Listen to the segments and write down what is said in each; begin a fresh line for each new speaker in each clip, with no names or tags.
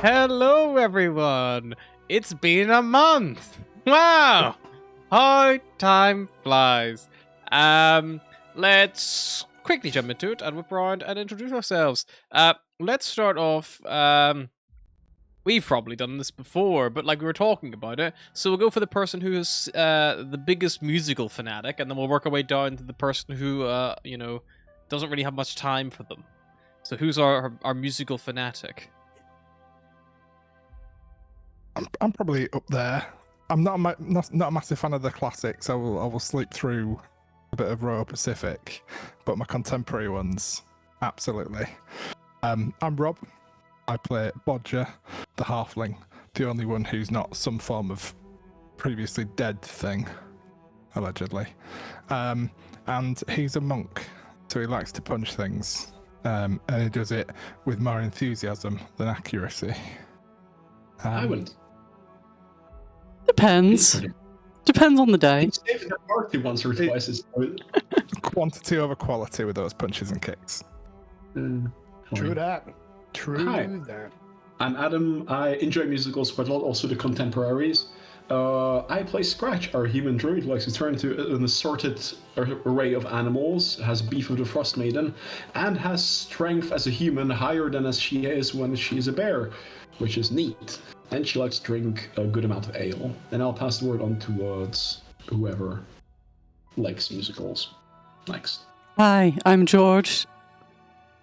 Hello, everyone. It's been a month. Wow. How time flies. Let's quickly jump into it and whip around and introduce ourselves. Let's start off. We've probably done this before, but like we were talking about it. So we'll go for the person who is the biggest musical fanatic, and then we'll work our way down to the person who, doesn't really have much time for them. So who's our musical fanatic?
I'm probably up there. I'm not a massive fan of the classics. I will sleep through a bit of Royal Pacific, but my contemporary ones, absolutely. I'm Rob. I play Bodger, the halfling, the only one who's not some form of previously dead thing, allegedly. And he's a monk, so he likes to punch things, and he does it with more enthusiasm than accuracy.
I wouldn't.
Depends. Depends on the day.
He's saved the party once or twice.
Quantity over quality with those punches and kicks.
True that. True
Hi.
that.
I'm Adam. I enjoy musicals quite a lot, also the contemporaries. I play Scratch, our human druid who likes to turn into an assorted array of animals, has beef with the Frostmaiden, and has strength as a human higher than as she is when she's a bear, which is neat. And she likes to drink a good amount of ale. And I'll pass the word on towards whoever likes musicals. Next.
Hi, I'm George.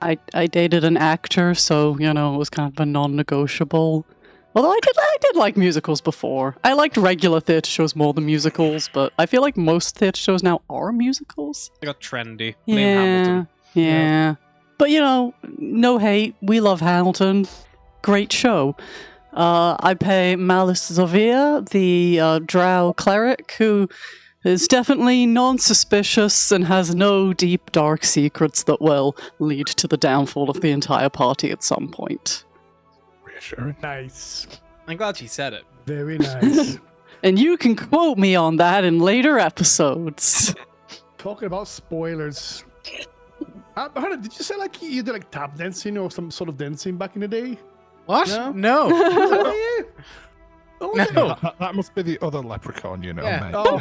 I dated an actor, so, it was kind of a non-negotiable. Although I did like musicals before. I liked regular theatre shows more than musicals, but I feel like most theatre shows now are musicals.
They got trendy.
Yeah,
Name Hamilton.
yeah. But, no hate. We love Hamilton. Great show. I play Malice Zavir, the drow cleric, who is definitely non-suspicious and has no deep, dark secrets that will lead to the downfall of the entire party at some point.
Reassuring.
Nice.
I'm glad she said it.
Very nice.
And you can quote me on that in later episodes.
Talking about spoilers. Hannah, did you say like you did like tap dancing or some sort of dancing back in the day?
What?
No?
No.
Was that you? Oh, yeah.
No.
That must be the other leprechaun,
Yeah.
mate.
Oh.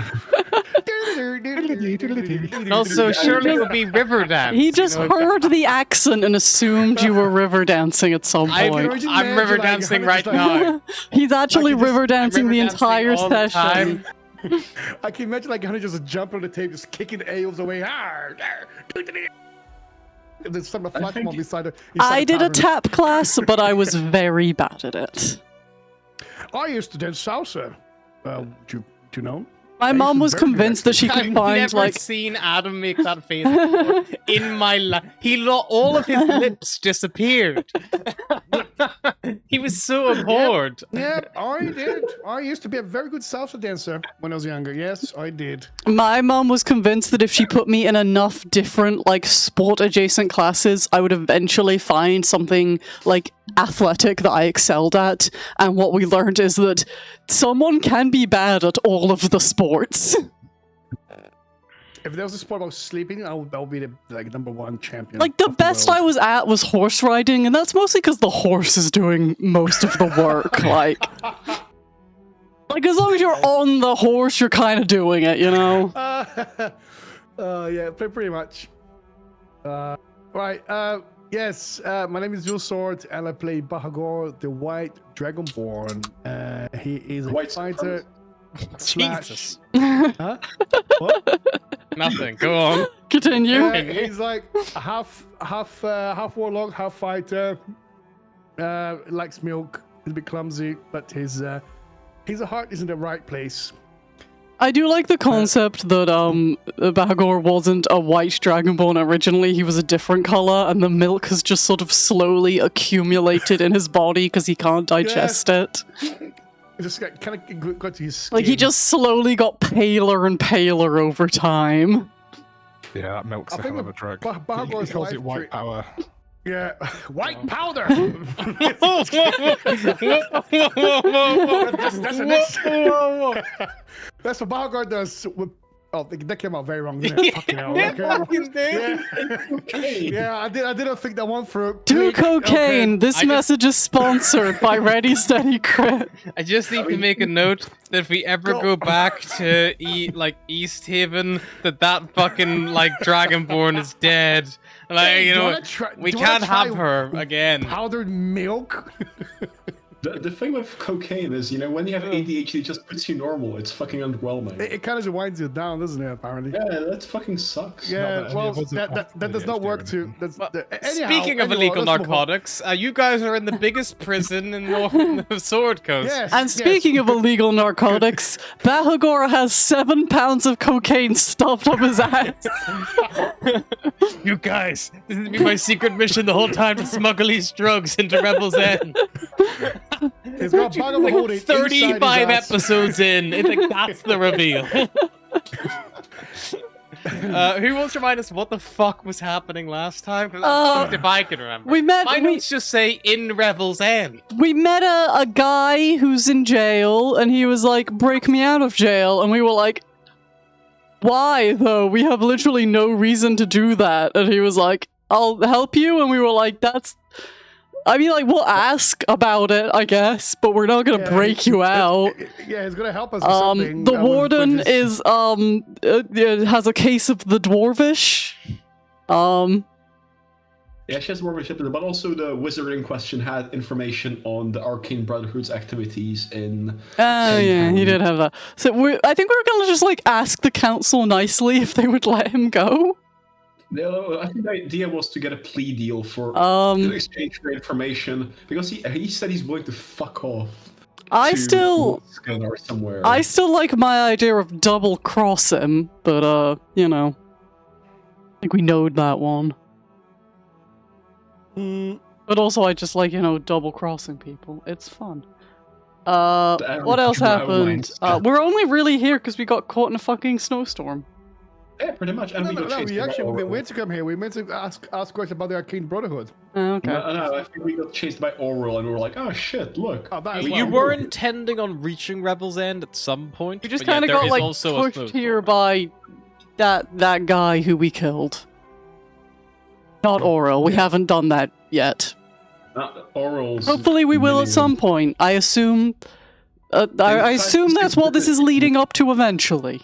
Also, surely it would be river dance.
He just heard the accent and assumed you were river dancing at some
I'm
point.
river dancing right now.
He's actually river dancing the
river dancing
entire
all the
session.
time.
I can imagine like Hannah just jumping on the table, just kicking the ales away. And then some flash mob beside her.
I did a tap class, but I was very bad at it.
I used to dance salsa. Do you know?
My mom was
very good,
convinced that she
I've
could find
never
like
seen Adam make that face before in my life. All of his lips disappeared. He was so abhorred.
Yeah, I did. I used to be a very good salsa dancer when I was younger. Yes, I did.
my mom was convinced that if she put me in enough different like sport adjacent classes, I would eventually find something like athletic that I excelled at. And what we learned is that someone can be bad at all of the sports.
If there was a sport about sleeping, I'll be the number one champion.
Like the
of
best
world.
I was at was horse riding, and that's mostly because the horse is doing most of the work. Like as long as you're on the horse, you're kind of doing it,
Yeah, pretty much. Right. Yes. My name is Jules Sword, and I play Bahagor, the White Dragonborn. He is a
White
fighter.
Jesus.
Huh? What?
Nothing. Go on.
Continue.
He's like half warlock, half fighter. Likes milk. He's a bit clumsy, but his heart is in the right place.
I do like the concept that Bahagor wasn't a white dragonborn originally. He was a different color, and the milk has just sort of slowly accumulated in his body because he can't digest it.
It just kind of got to his skin.
Like he just slowly got paler and paler over time.
Yeah, that milk's
I
a
think
hell of a drug.
Bahagor's
He calls
life
it white
tree-
power.
Yeah, white powder.
Whoa,
That's the next. That's what Bahagor does. Oh, that came out very wrong, didn't it? Fucking hell.
It
Okay.
fucking did.
Yeah, I didn't think that one through.
Do
Click.
cocaine.
Okay.
This
I just-
message is sponsored by Ready Steady Crit.
I just need to make a note that if we ever go back to East Haven, that fucking like Dragonborn is dead. Like
Hey,
you
do
know,
wanna try-
we
do you wanna
can't have
try
her again.
Powdered milk?
The thing with cocaine is, when you have ADHD, it just puts you normal. It's fucking underwhelming.
It kind of just winds you down, doesn't it, apparently?
Yeah, that fucking sucks.
Yeah,
that
well,
it wasn't
that does not
ADHD or
work too.
anything.
That's,
Well,
anyhow,
Speaking of
anyway,
illegal
let's move on.
narcotics, you guys are in the biggest prison in the Sword Coast.
Yes,
And speaking of illegal narcotics, Bahagora has 7 pounds of cocaine stuffed up his ass.
You guys, this has been my secret mission the whole time to smuggle these drugs into Rebel's End.
It's got a bag of holding
Like 35
inside his ass.
episodes in, it's like that's the reveal. Who wants to remind us what the fuck was happening last time? 'Cause I'm fucked if I can remember.
we met-
My
we-
notes just say in Revel's End.
We met a guy who's in jail, and he was like, break me out of jail. And we were like, why, though? We have literally no reason to do that. And he was like, I'll help you. And we were like, I mean, like, we'll ask about it, I guess, but we're not gonna
Yeah,
break you out.
Yeah, he's gonna help us with something.
The
that was-
warden
but this-
has a case of the dwarvish.
Yeah, she has more of a ship, but also the wizard in question had information on the Arcane Brotherhood's activities in.
Oh yeah, he
town.
did have that. So I think we're gonna just like ask the council nicely if they would let him go.
No, I think the idea was to get a plea deal for in exchange for information, because he said he's willing to fuck off.
I
to
still
Moscow or somewhere.
I still like my idea of double cross him, but I think we knowed that one. But also I just like, double crossing people. It's fun. What else
drow
happened?
mindset.
We're only really here because we got caught in a fucking snowstorm.
Yeah, pretty much. And
No,
we got chased
we
by
actually
Oral.
meant to come here. We meant to ask questions about the Arcane Brotherhood.
Oh, okay.
No, I think we got chased by Oral, and we were like, oh shit, look.
Oh, that as
You
well.
were intending on reaching Rebel's End at some point.
We just
but yeah,
kind of
there
got
is
like
also a
pushed
snowstorm.
here by that guy who we killed. Not Oral. We haven't done that yet.
Oral's.
Hopefully, we will at
million.
some point. I assume. I assume that's what this is leading up to eventually.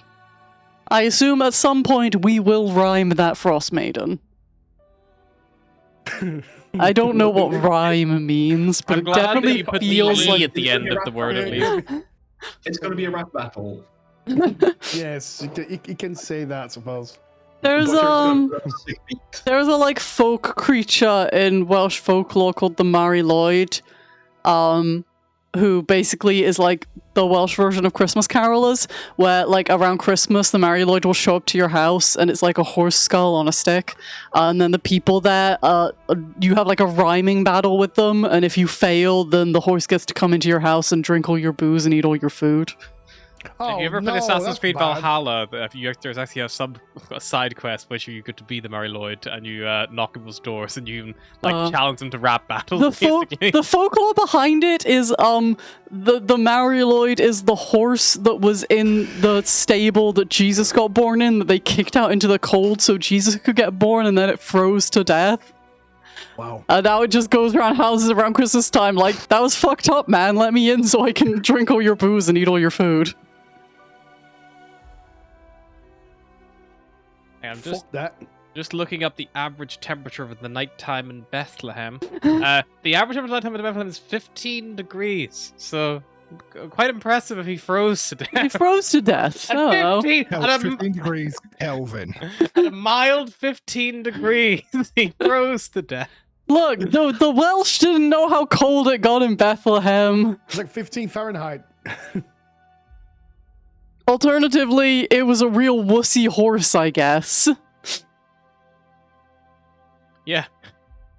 I assume at some point we will rhyme that Frostmaiden. I don't know what rhyme means, but
I'm
it
glad that
definitely
you put
feels
the E
like
at the end of the word at least.
It's gonna be a rap battle.
Yes, you can say that, I suppose.
there's
Butcher's gonna put up a sick beat.
There's a like folk creature in Welsh folklore called the Mary Lloyd, who basically is like the Welsh version of Christmas carolers, where like around Christmas the Mary Lloyd will show up to your house and it's like a horse skull on a stick, and then the people there, you have like a rhyming battle with them, and if you fail, then the horse gets to come into your house and drink all your booze and eat all your food.
If you ever
no,
played Assassin's
that's
Creed
bad.
Valhalla, there's actually a side quest which you get to be the Mary Lloyd and you knock people's doors and you challenge them to rap battles. Basically.
The folklore behind it is the Mary Lloyd is the horse that was in the stable that Jesus got born in, that they kicked out into the cold so Jesus could get born, and then it froze to death.
Wow.
And now it just goes around houses around Christmas time like, that was fucked up, man. Let me in so I can drink all your booze and eat all your food.
I'm
Fuck that.
just looking up the average temperature of the nighttime in Bethlehem. The average temperature of the nighttime in Bethlehem is 15 degrees. So quite impressive if he froze to death.
He froze to death.
At
Oh.
15, at
15 degrees Kelvin.
a mild 15 degrees, he froze to death.
Look, the Welsh didn't know how cold it got in Bethlehem.
It's like 15 Fahrenheit.
Alternatively, it was a real wussy horse, I guess.
Yeah.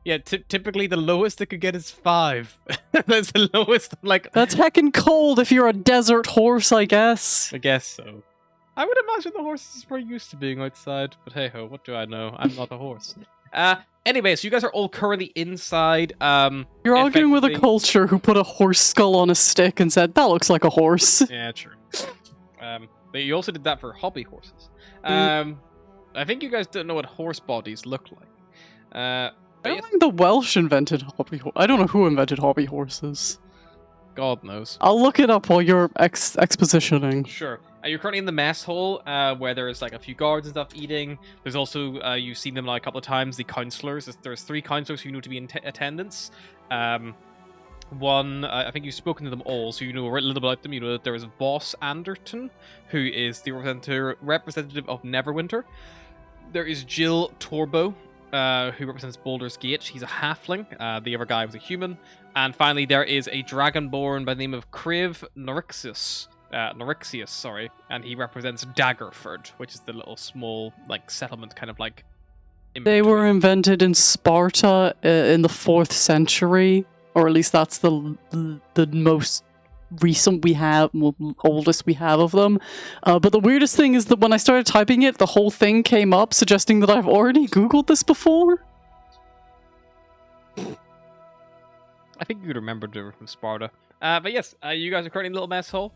Yeah, typically the lowest it could get is 5. That's the lowest,
That's heckin' cold if you're a desert horse, I guess.
I guess so. I would imagine the horses were used to being outside, but hey ho, what do I know? I'm not a horse. Anyway, so you guys are all currently inside.
You're arguing with a
effectively-
culture who put a horse skull on a stick and said, that looks like a horse.
Yeah, true. But you also did that for hobby horses. I think you guys don't know what horse bodies look like.
I
But
don't
yes,
think the Welsh invented hobby. I don't know who invented hobby horses.
God knows.
I'll look it up while you're expositioning.
Sure. You're currently in the mess hall, where there's like a few guards and stuff eating. There's also you've seen them like a couple of times. The counselors. There's 3 counselors who need to be in attendance. One, I think you've spoken to them all, so you know a little bit about them. You know that there is Boss Anderton, who is the representative of Neverwinter. There is Jill Torbo, who represents Baldur's Gate. He's a halfling. The other guy was a human. And finally, there is a dragonborn by the name of Kriv Norixius, and he represents Daggerford, which is the little small like settlement, kind of like.
They were invented in Sparta in the 4th century, or at least that's the most recent we have, oldest we have of them. But the weirdest thing is that when I started typing it, the whole thing came up suggesting that I've already Googled this before.
I think you'd remember they were from Sparta. But yes, you guys are currently in a little mess hall.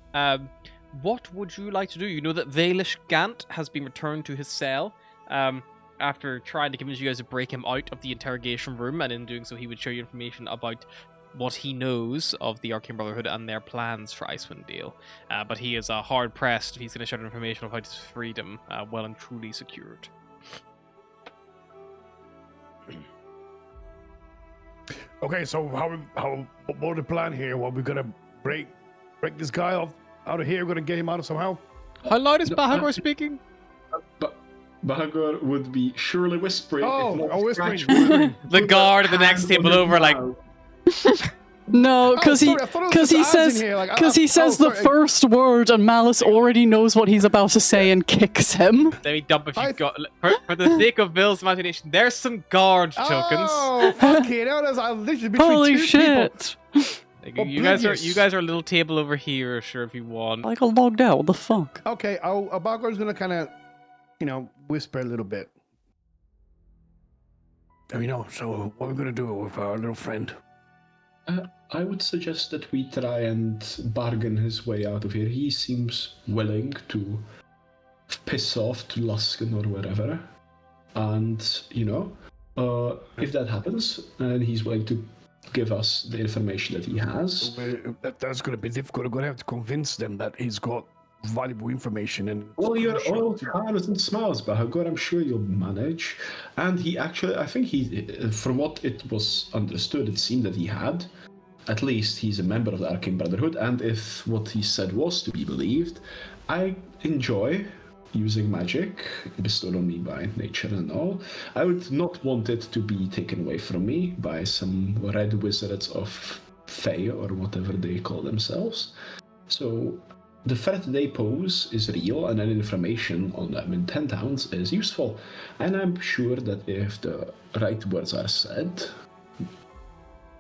What would you like to do? You know that Valish Gant has been returned to his cell after trying to convince you guys to break him out of the interrogation room, and in doing so he would show you information about what he knows of the Arcane Brotherhood and their plans for Icewind Dale. But he is hard-pressed if he's going to share information about his freedom well and truly secured.
Okay, so what's the plan here? Well, we're gonna break this guy out of here. We're gonna get him out somehow.
How loud is Bahagor speaking?
But Bahagor would be surely whispering.
Oh,
if not
whispering.
scratching.
The guard at the next table over, like,
No, because he says the first word, and Malice already knows what he's about to say and kicks him.
let me dump if you've got. For the sake of Bill's imagination, there's some guard tokens.
Oh, fuck it! I'll literally between
Holy
2
shit!
people.
You guys are a little table over here, sure, if you want.
I got logged out. What the fuck?
Okay, Bagor's gonna kind of, whisper a little bit. So what are we gonna do with our little friend?
I would suggest that we try and bargain his way out of here. He seems willing to piss off to Luskin or wherever. And, if that happens, and he's willing to give us the information that he has.
That's going to be difficult. We're going to have to convince them that he's got valuable information. And
well, you're all carrots and smiles, Bahagor. I'm sure you'll manage. And he actually, I think from what it was understood, it seemed that he had. At least he's a member of the Arcane Brotherhood, and if what he said was to be believed, I enjoy using magic bestowed on me by nature and all. I would not want it to be taken away from me by some red wizards of Fae or whatever they call themselves. So the threat they pose is real, and any information on them in 10 towns is useful. And I'm sure that if the right words are said,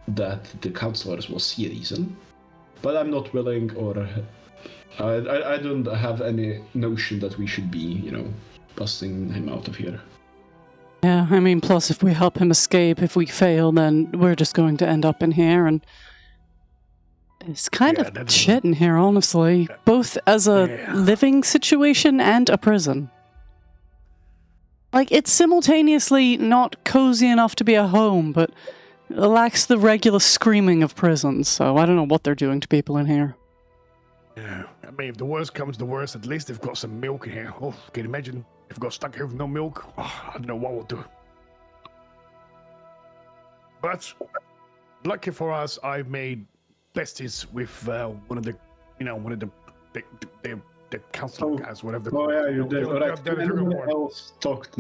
that the counselors will see reason. But I'm not willing, or I don't have any notion that we should be, busting him out of here.
Yeah, I mean, plus if we help him escape, if we fail, then we're just going to end up in here, and it's kind of shit in here, honestly. Both as a living situation and a prison. Like, it's simultaneously not cozy enough to be a home, but it lacks the regular screaming of prisons, so I don't know what they're doing to people in here.
Yeah, I mean, if the worst comes to worst, at least they've got some milk in here. Oh, can you imagine if we got stuck here with no milk? Oh, I don't know what we'll do. But lucky for us, I made besties with one of the council guys, whatever.
You did. Everyone else talked.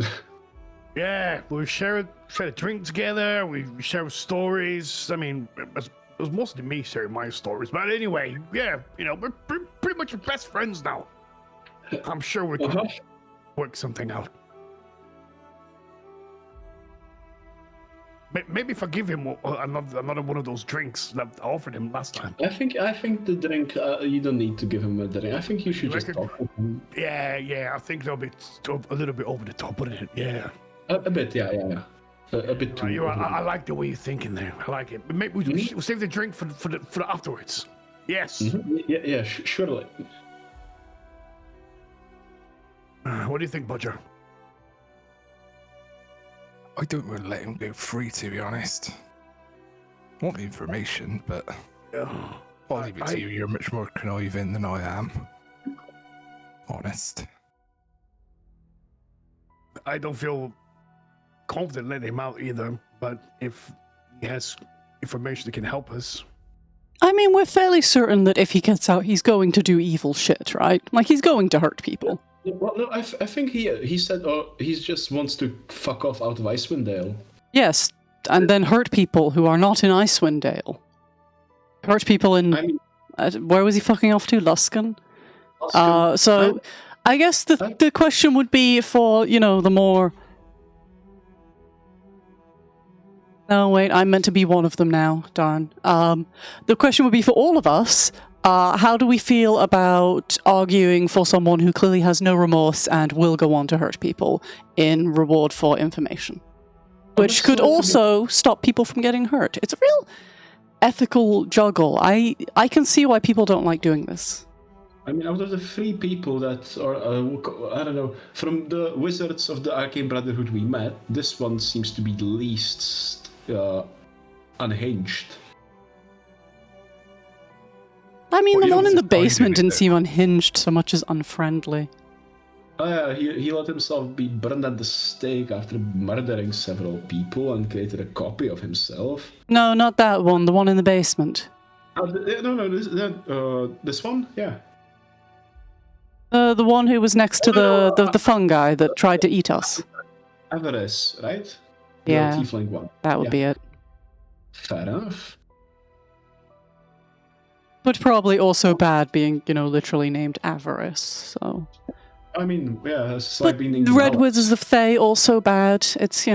Yeah, we shared a drink together. We shared stories. I mean, it was mostly me sharing my stories. But anyway, yeah, we're pretty much best friends now. I'm sure we can work something out. Maybe forgive him another one of those drinks that I offered him last time.
I think the drink, you don't need to give him a drink. I think you should just talk to him.
Yeah, I think that'll be a little bit over the top, wouldn't it? Yeah.
A bit, yeah. A bit too.
I like the way you're thinking there. I like it. Maybe we'll save the drink for the afterwards. Yes.
Mm-hmm. Yeah, surely.
What do you think, Butcher?
I don't want to let him go free, to be honest. I want the information, but I'll leave it to you. You're much more conniving than I am. Honest.
I don't feel confident letting him out either, but if he has information that can help us.
I mean, we're fairly certain that if he gets out, he's going to do evil shit, right? Like, he's going to hurt people.
Well, no, I think he said he just wants to fuck off out of Icewind Dale.
Yes, and then hurt people who are not in Icewind Dale. Hurt people in... where was he fucking off to? Luskan? So, I guess the question would be for, the more... No, wait, I'm meant to be one of them now. Darn. The question would be for all of us, how do we feel about arguing for someone who clearly has no remorse and will go on to hurt people in reward for information? Which could also stop people from getting hurt. It's a real ethical juggle. I can see why people don't like doing this.
I mean, out of the 3 people that are, I don't know, from the wizards of the Arcane Brotherhood we met, this one seems to be the least unhinged.
I mean,
Well,
the one in the
I didn't
basement didn't
either.
seem unhinged so much as unfriendly.
Oh yeah, he let himself be burned at the stake after murdering several people and created a copy of himself.
No, not that one. The one in the basement.
This one? Yeah.
The one who was next to the fungi that tried to eat us.
Avarice, right?
Yeah.
The tiefling one.
That would be it.
Fair enough.
But probably also bad being, literally named Avarice, so...
I mean, yeah, it's
But
like being
the Red Wizards of Thay also bad. It's,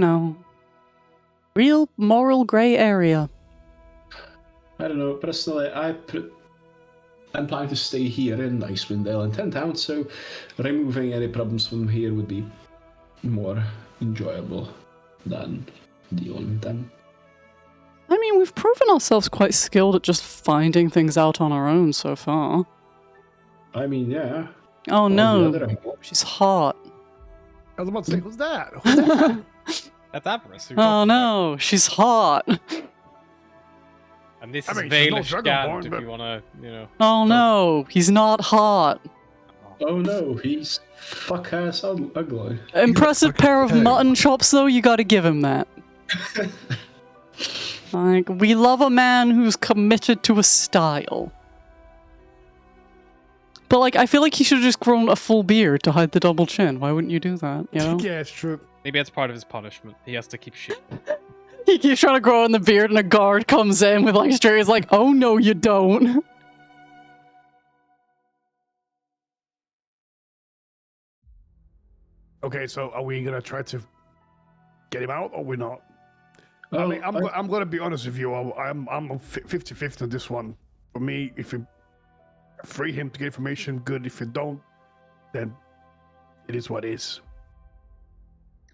real moral grey area.
I don't know. Personally, I'm planning to stay here in Icewind Dale and 10 Town, so removing any problems from here would be more enjoyable than dealing with them.
I mean, we've proven ourselves quite skilled at just finding things out on our own so far.
I mean, yeah.
Oh
On the
no,
other hand-
she's hot.
I was about to say, who's that? Who's that?
That's Avarice.
Oh no, she's hot.
And this
I
is
mean, she's no
Valish
Dragonborn,
Gant, if
but-
you want to,
Oh no, he's not hot.
Oh no, he's fuck-ass ugly.
Impressive
like a
pair of
pig.
mutton chops, though, you gotta give him that. Like, we love a man who's committed to a style. But, I feel like he should have just grown a full beard to hide the double chin. Why wouldn't you do that,
Yeah, it's true.
Maybe that's part of his punishment. He has to keep shit.
He keeps trying to grow in the beard, and a guard comes in with, straight, he's like, oh no, you don't.
Okay, so are we gonna try to get him out, or we're not? I mean, I'm gonna be honest with you. I'm 50-50 on this one. For me, if you free him to get information, good. If you don't, then it is what it is.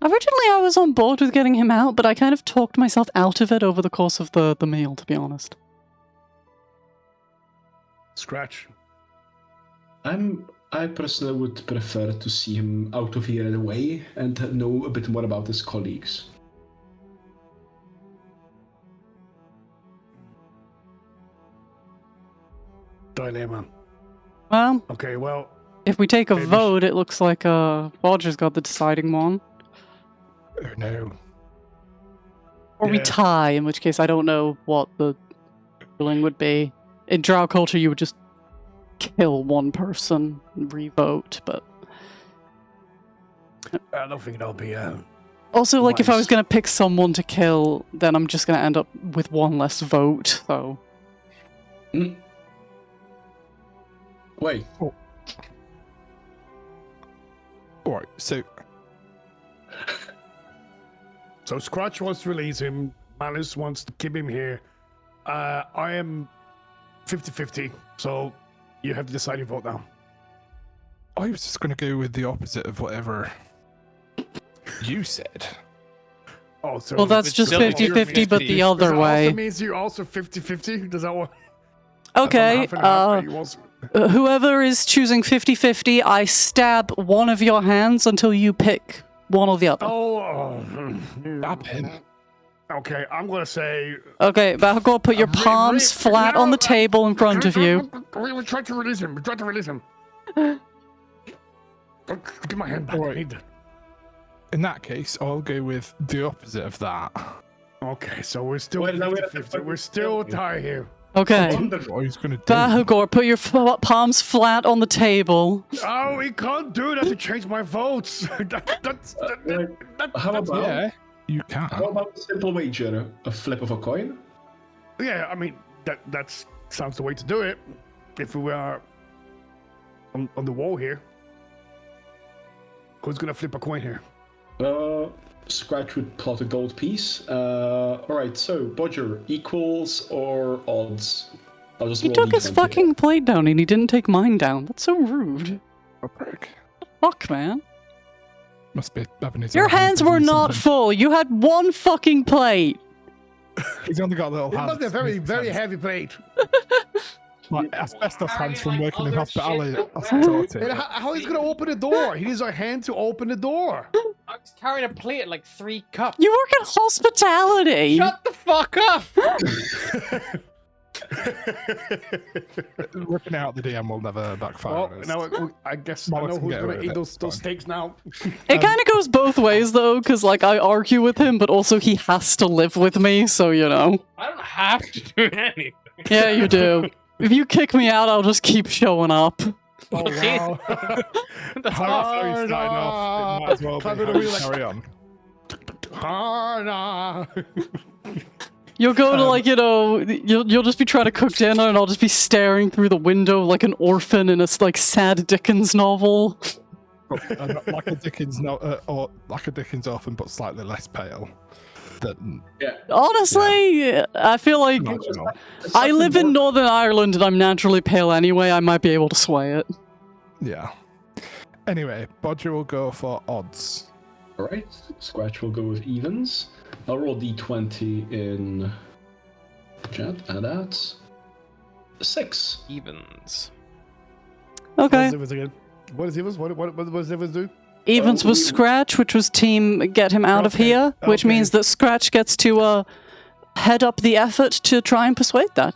Originally, I was on board with getting him out, but I kind of talked myself out of it over the course of the meal, to be honest.
Scratch.
I personally would prefer to see him out of here in a way and know a bit more about his colleagues.
Dilemma.
Well,
Okay, well,
if we take a
Maybe-
vote, it looks like Roger's got the deciding one.
Oh no.
Or we
Yeah.
tie, in which case I don't know what the ruling would be. In Drow culture, you would just kill one person and re-vote, but...
I don't think that'll be.
Also, if I was
Wise.
going to pick someone to kill, then I'm just going to end up with one less vote, so...
Wait,
Alright, so
So Scratch wants to release him. Malice wants to keep him here. I am 50-50, so you have to decide your vote now.
I was just going to go with the opposite of whatever you said.
Oh, so
Well, that's
it's
just
still
50-50, but the
50.
other
that
way.
also means you're also 50-50? Does that work?
Okay,
Half and half, you also-
Whoever is choosing 50-50, I stab one of your hands until you pick one or the other.
Stab him.
Okay, I'm gonna say.
Okay, Bahagor, put your palms flat on the table in front of you.
We try to release him. Give my hand back.
Alright.
I need that.
In that case, I'll go with the opposite of that.
Okay, so we're still
Wait, now we have
50-50.
to-
We're still tied here.
Okay.
What he's gonna do?
Bahagor, put your palms flat on the table.
Oh, we can't do that to change my votes. That's
How about
Yeah, you can.
how about a simple wager? A flip of a coin?
yeah. I mean, that sounds the way to do it. If we are on the wall here, who's gonna flip a coin here?
Scratch would plot a gold piece. Alright, so Bodger, equals or odds? I'll just
He
roll
took his
D20.
fucking plate down and he didn't take mine down. That's so rude.
A prick.
Fuck, man.
Must be having his
Your
own
hands
business
were
or
not
something.
full. You had one fucking plate.
He's only got little
It
hands.
must be a very, very heavy plate.
Like asbestos hands from working in
other
hospitality.
And how he's gonna open the door? He needs a hand to open the door.
I was carrying a plate at like 3 cups.
You work in hospitality.
Shut the fuck up!
Ripping out the DM will never backfire.
Well,
on us.
now I guess I
Mollis
know
can
who's
get
gonna
away
eat
with it,
those
it's fine.
steaks now.
It kind of goes both ways, though, because, like, I argue with him, but also he has to live with me, so, you know.
I don't have to do anything.
Yeah, you do. If you kick me out, I'll just keep showing up.
Oh wow!
That's how you started off. It might as well be
Clever to
how
be
you
like-
carry on.
Hana.
You'll go to, like, you know, you'll just be trying to cook dinner, and I'll just be staring through the window like an orphan in a, like, sad Dickens novel.
Like a Dickens or like a Dickens orphan, but slightly less pale.
Yeah.
Honestly, I feel like
Marginal.
I live in Northern Ireland and I'm naturally pale anyway. I might be able to sway it.
Yeah. Anyway, Bodger will go for odds.
Alright, Scratch will go with evens. I'll roll D20 in chat, and that's 6.
Evens.
Okay.
What is again? What is Evans? What does Evans do?
Evens was Scratch, which was team get him out of
Okay,
here, which
okay.
means that Scratch gets to head up the effort to try and persuade that.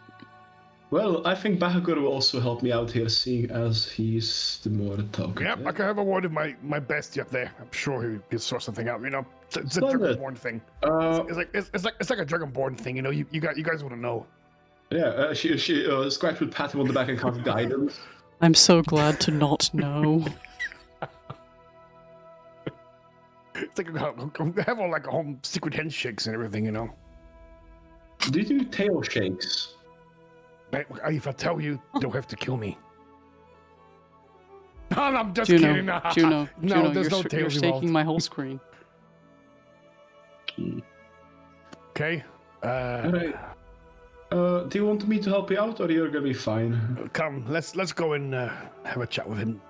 Well, I think Bahagor will also help me out here, seeing as he's the more talkative.
Yep, I can have a word with my bestie up there. I'm sure he can sort something out. You know, it's a
Splendid.
Dragonborn thing.
Uh,
It's like a Dragonborn thing. You know, you guys want to know.
yeah, Scratch would pat him on the back and cast guidance.
I'm so glad to not know.
It's like they have all like home secret handshakes and everything. You know.
Do you do tail shakes?
If I tell you, you'll have to kill me. No, I'm just
Juno,
kidding. No,
Juno,
no,
Juno,
there's no
you're
tails
shaking
involved.
my whole screen.
Okay.
Alright. Do you want me to help you out, or you're gonna be fine?
Come, let's go and have a chat with him.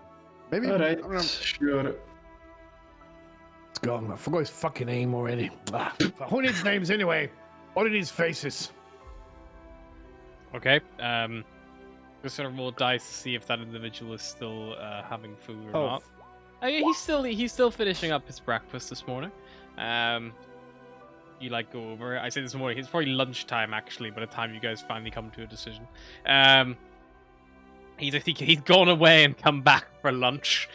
Maybe.
Alright,
I don't know.
sure.
Let's go. I forgot his fucking name already. Who needs names anyway? All he needs faces.
Okay. Just sort of roll dice to see if that individual is still having food or not. Oh, yeah, he's still finishing up his breakfast this morning. You like go over. I say this morning. It's probably lunchtime actually by the time you guys finally come to a decision. He's gone away and come back for lunch.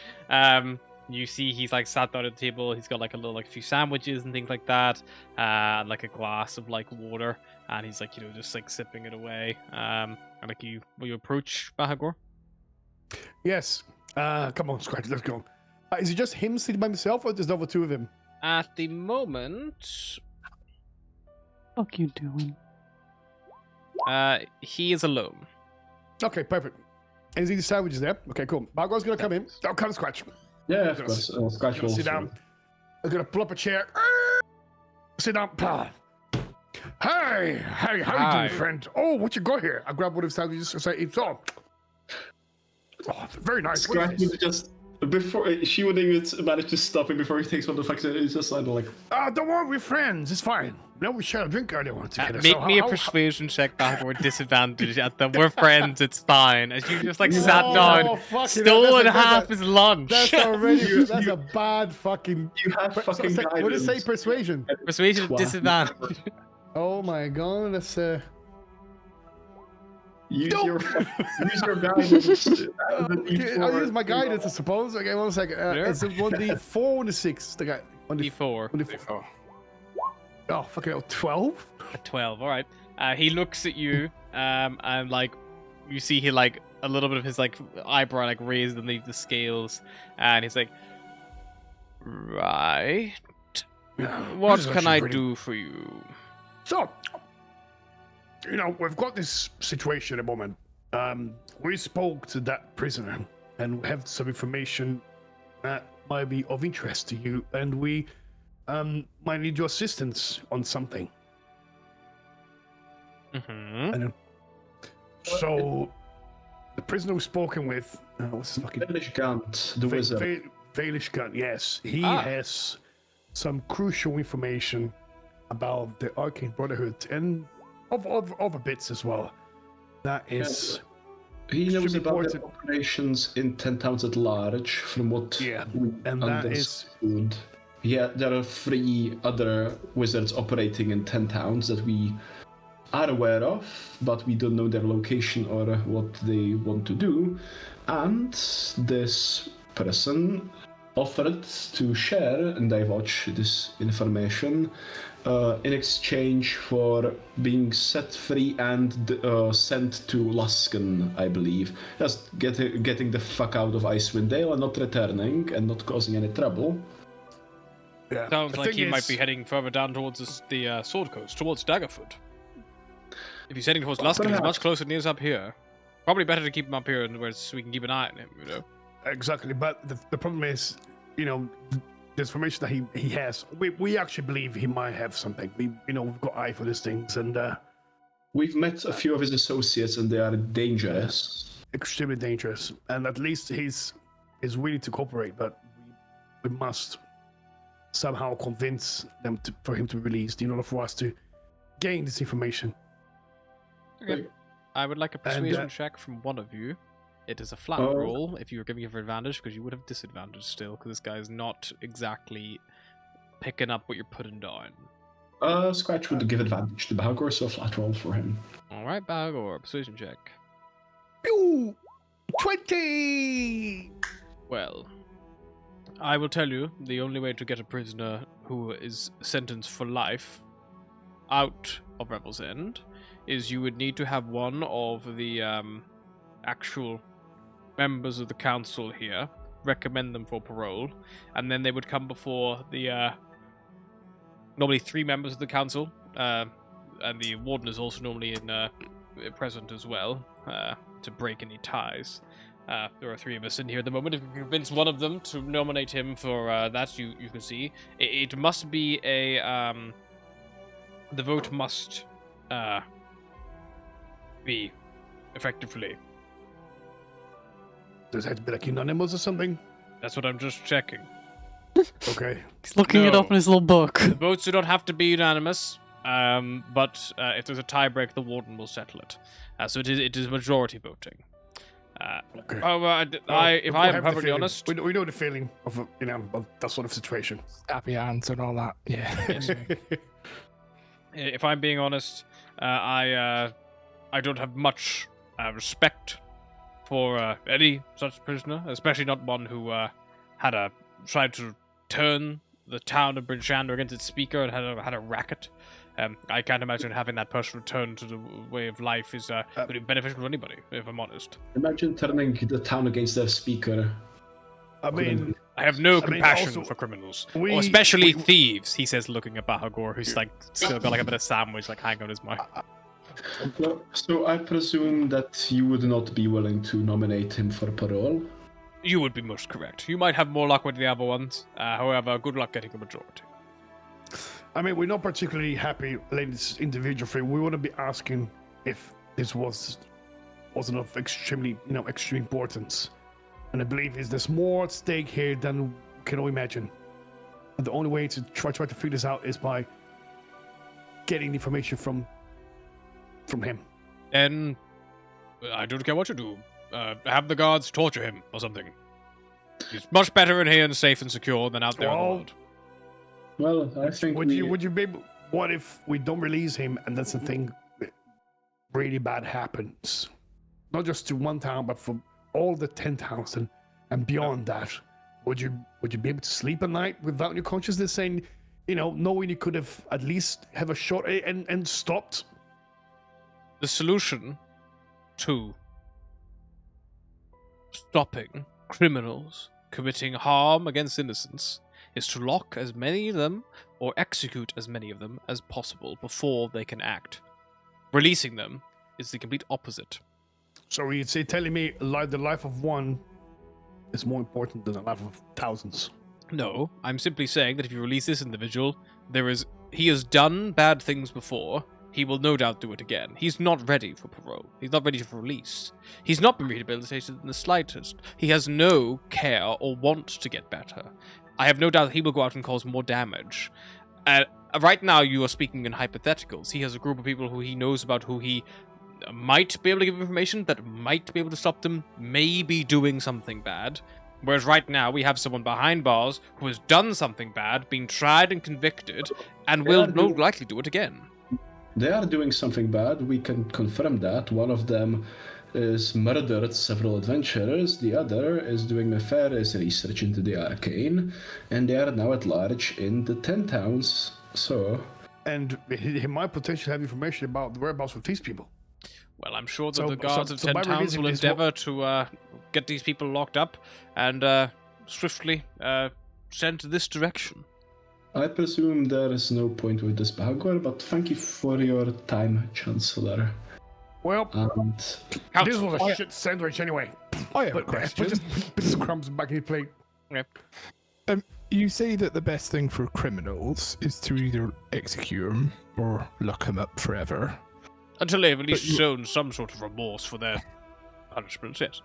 You see he's like sat down at the table. He's got like a little like few sandwiches and things like that, and like a glass of like water, and he's like just like sipping it away. And like will you approach Bahagor?
Yes. Come on, Scratch. Let's go. Is it just him sitting by himself, or there's the other two of him?
At the moment,
Fuck you doing?
he is alone.
Okay, perfect. And is he the sandwiches there? Okay, cool. Margot's gonna come in. Oh, come, Scratch.
Yeah, of course. Scratch will
Sit down. I'm gonna pull up a chair. Sit down. Hey, how you
Hi.
doing, friend? Oh, what you got here? I grab one of the sandwiches and say, it's all. Oh, very nice. What
Scratch
is this?
would just before she would even manage to stop him before he takes one of the facts. It's just like,
Don't worry, we're friends. It's fine. No, we shared a drink earlier on together.
Make
so
me a
how-
persuasion check back with disadvantage at them. We're friends, it's fine. As you just like sat
Oh,
down,
fucking hell,
stolen
that's a-
half his lunch.
That's already that's a bad fucking.
You have fucking
What did it say?
guidance.
Persuasion.
Persuasion at
Twat.
disadvantage.
Oh my god, that's
Use
Nope.
your guidance.
I'll use my guidance, I suppose. Okay, 1 second.
Sure.
It's 1d4 and a 6. The guy.
D4.
1d4. Oh, fucking hell. 12?
A 12, alright. He looks at you, and like, you see he like, a little bit of his like eyebrow like raised underneath the scales, and he's like, right. What
This is
can
actually
I
pretty-
do for you?
So, we've got this situation at the moment. We spoke to that prisoner, and we have some information that might be of interest to you, and we might need your assistance on something.
Mm-hmm.
So, the prisoner we've spoken with, what's his fucking
Finish Gant, the wizard.
Valish Gun, yes. He
Ah.
has some crucial information about the Arcane Brotherhood and of other bits as well. That is,
He knows
should be
about the
important.
operations in 10 towns at large, from what
Yeah,
we
and that is-
understood. Yeah, there are 3 other wizards operating in 10 towns that we are aware of, but we don't know their location or what they want to do. And this person offered to share and divulge this information in exchange for being set free and sent to Luskan, I believe. Just getting the fuck out of Icewind Dale and not returning and not causing any trouble.
yeah.
Sounds
The
like
thing
he might
is-
be heading further down towards the Sword Coast, towards Daggerfoot. If he's heading towards Luskan, he's much
perhaps.
closer than he is up here. Probably better to keep him up here, where we can keep an eye on him, you know?
Exactly, but the problem is, the information that he has, we actually believe he might have something. We've got eye for these things, and
We've met a few of his associates and they are dangerous.
extremely dangerous. And at least he's willing to cooperate, but we must somehow convince them for him to be released in order for us to gain this information.
Okay. I would like a
And,
persuasion check from one of you. It is a flat
Oh.
roll if you were giving it for advantage, because you would have disadvantage still, because this guy is not exactly picking up what you're putting down.
Scratch would give advantage to Balgor, so a flat roll for him.
Alright, Bagor, persuasion check.
Pew! 20!
Well, I will tell you, the only way to get a prisoner who is sentenced for life out of Revel's End is you would need to have one of the actual members of the council here recommend them for parole, and then they would come before the normally 3 members of the council, and the warden is also normally present as well, to break any ties. There are 3 of us in here at the moment. If you can convince one of them to nominate him for that, you can see. It must be a... the vote must be effectively.
Does it have to be like unanimous or something?
That's what I'm just checking.
Okay.
He's looking it
No.
up in his little book.
The votes do not have to be unanimous, but if there's a tiebreak, the warden will settle it. So it is majority voting.
Okay.
If I am perfectly honest,
we know the feeling of of that sort of situation.
Happy hands and all that. Yeah.
if I'm being honest, I don't have much respect for any such prisoner, especially not one who tried to turn the town of Bridgeander against its speaker and had a racket. I can't imagine having that person return to the way of life is really beneficial to anybody, if I'm honest.
Imagine turning the town against their speaker.
I mean,
I have no
I mean,
compassion
also,
for criminals,
we-
or especially
we-
thieves. He says, looking at Bahagor, who's like still got like a bit of sandwich like hanging on his mouth.
So I presume that you would not be willing to nominate him for parole.
You would be most correct. You might have more luck with the other ones. However, good luck getting a majority.
I mean, we're not particularly happy letting this individual free. We want to be asking if this wasn't of extreme importance. And I believe there's more at stake here than we can all imagine. And the only way to try to figure this out is by getting information from him.
Then I don't care what you do. Have the guards torture him or something. He's much better in here and safe and secure than out there in the
Well,
world.
Well, I think
Would you be able? What if we don't release him and then something really bad happens? Not just to one town, but for all the 10,000 and beyond that. Would you be able to sleep at night without your consciousness saying, knowing you could have at least have a shot and stopped?
The solution to stopping criminals committing harm against innocents is to lock as many of them or execute as many of them as possible before they can act. Releasing them is the complete opposite.
So you'd say telling me the life of one is more important than the life of thousands.
No, I'm simply saying that if you release this individual, he has done bad things before. He will no doubt do it again. He's not ready for parole. He's not ready for release. He's not been rehabilitated in the slightest. He has no care or want to get better. I have no doubt that he will go out and cause more damage. Right now, you are speaking in hypotheticals. He has a group of people who he knows about, who he might be able to give information that might be able to stop them maybe doing something bad. Whereas right now, we have someone behind bars who has done something bad, been tried and convicted, and will most likely do it again.
They are doing something bad. We can confirm that. One of them is murdered several adventurers. The other is doing nefarious research into the arcane, and they are now at large in the 10 towns. So,
and he might potentially have information about the whereabouts of these people.
Well, I'm sure that the guards of 10 towns will endeavor to get these people locked up and swiftly sent this direction.
I presume there is no point with this Bagor, but thank you for your time, Chancellor.
Well,
and
this was a shit sandwich anyway.
I have a question.
Just put his crumbs back in your plate.
Yeah.
You say that the best thing for criminals is to either execute them or lock them up forever.
Until they've at least shown some sort of remorse for their punishments, yes.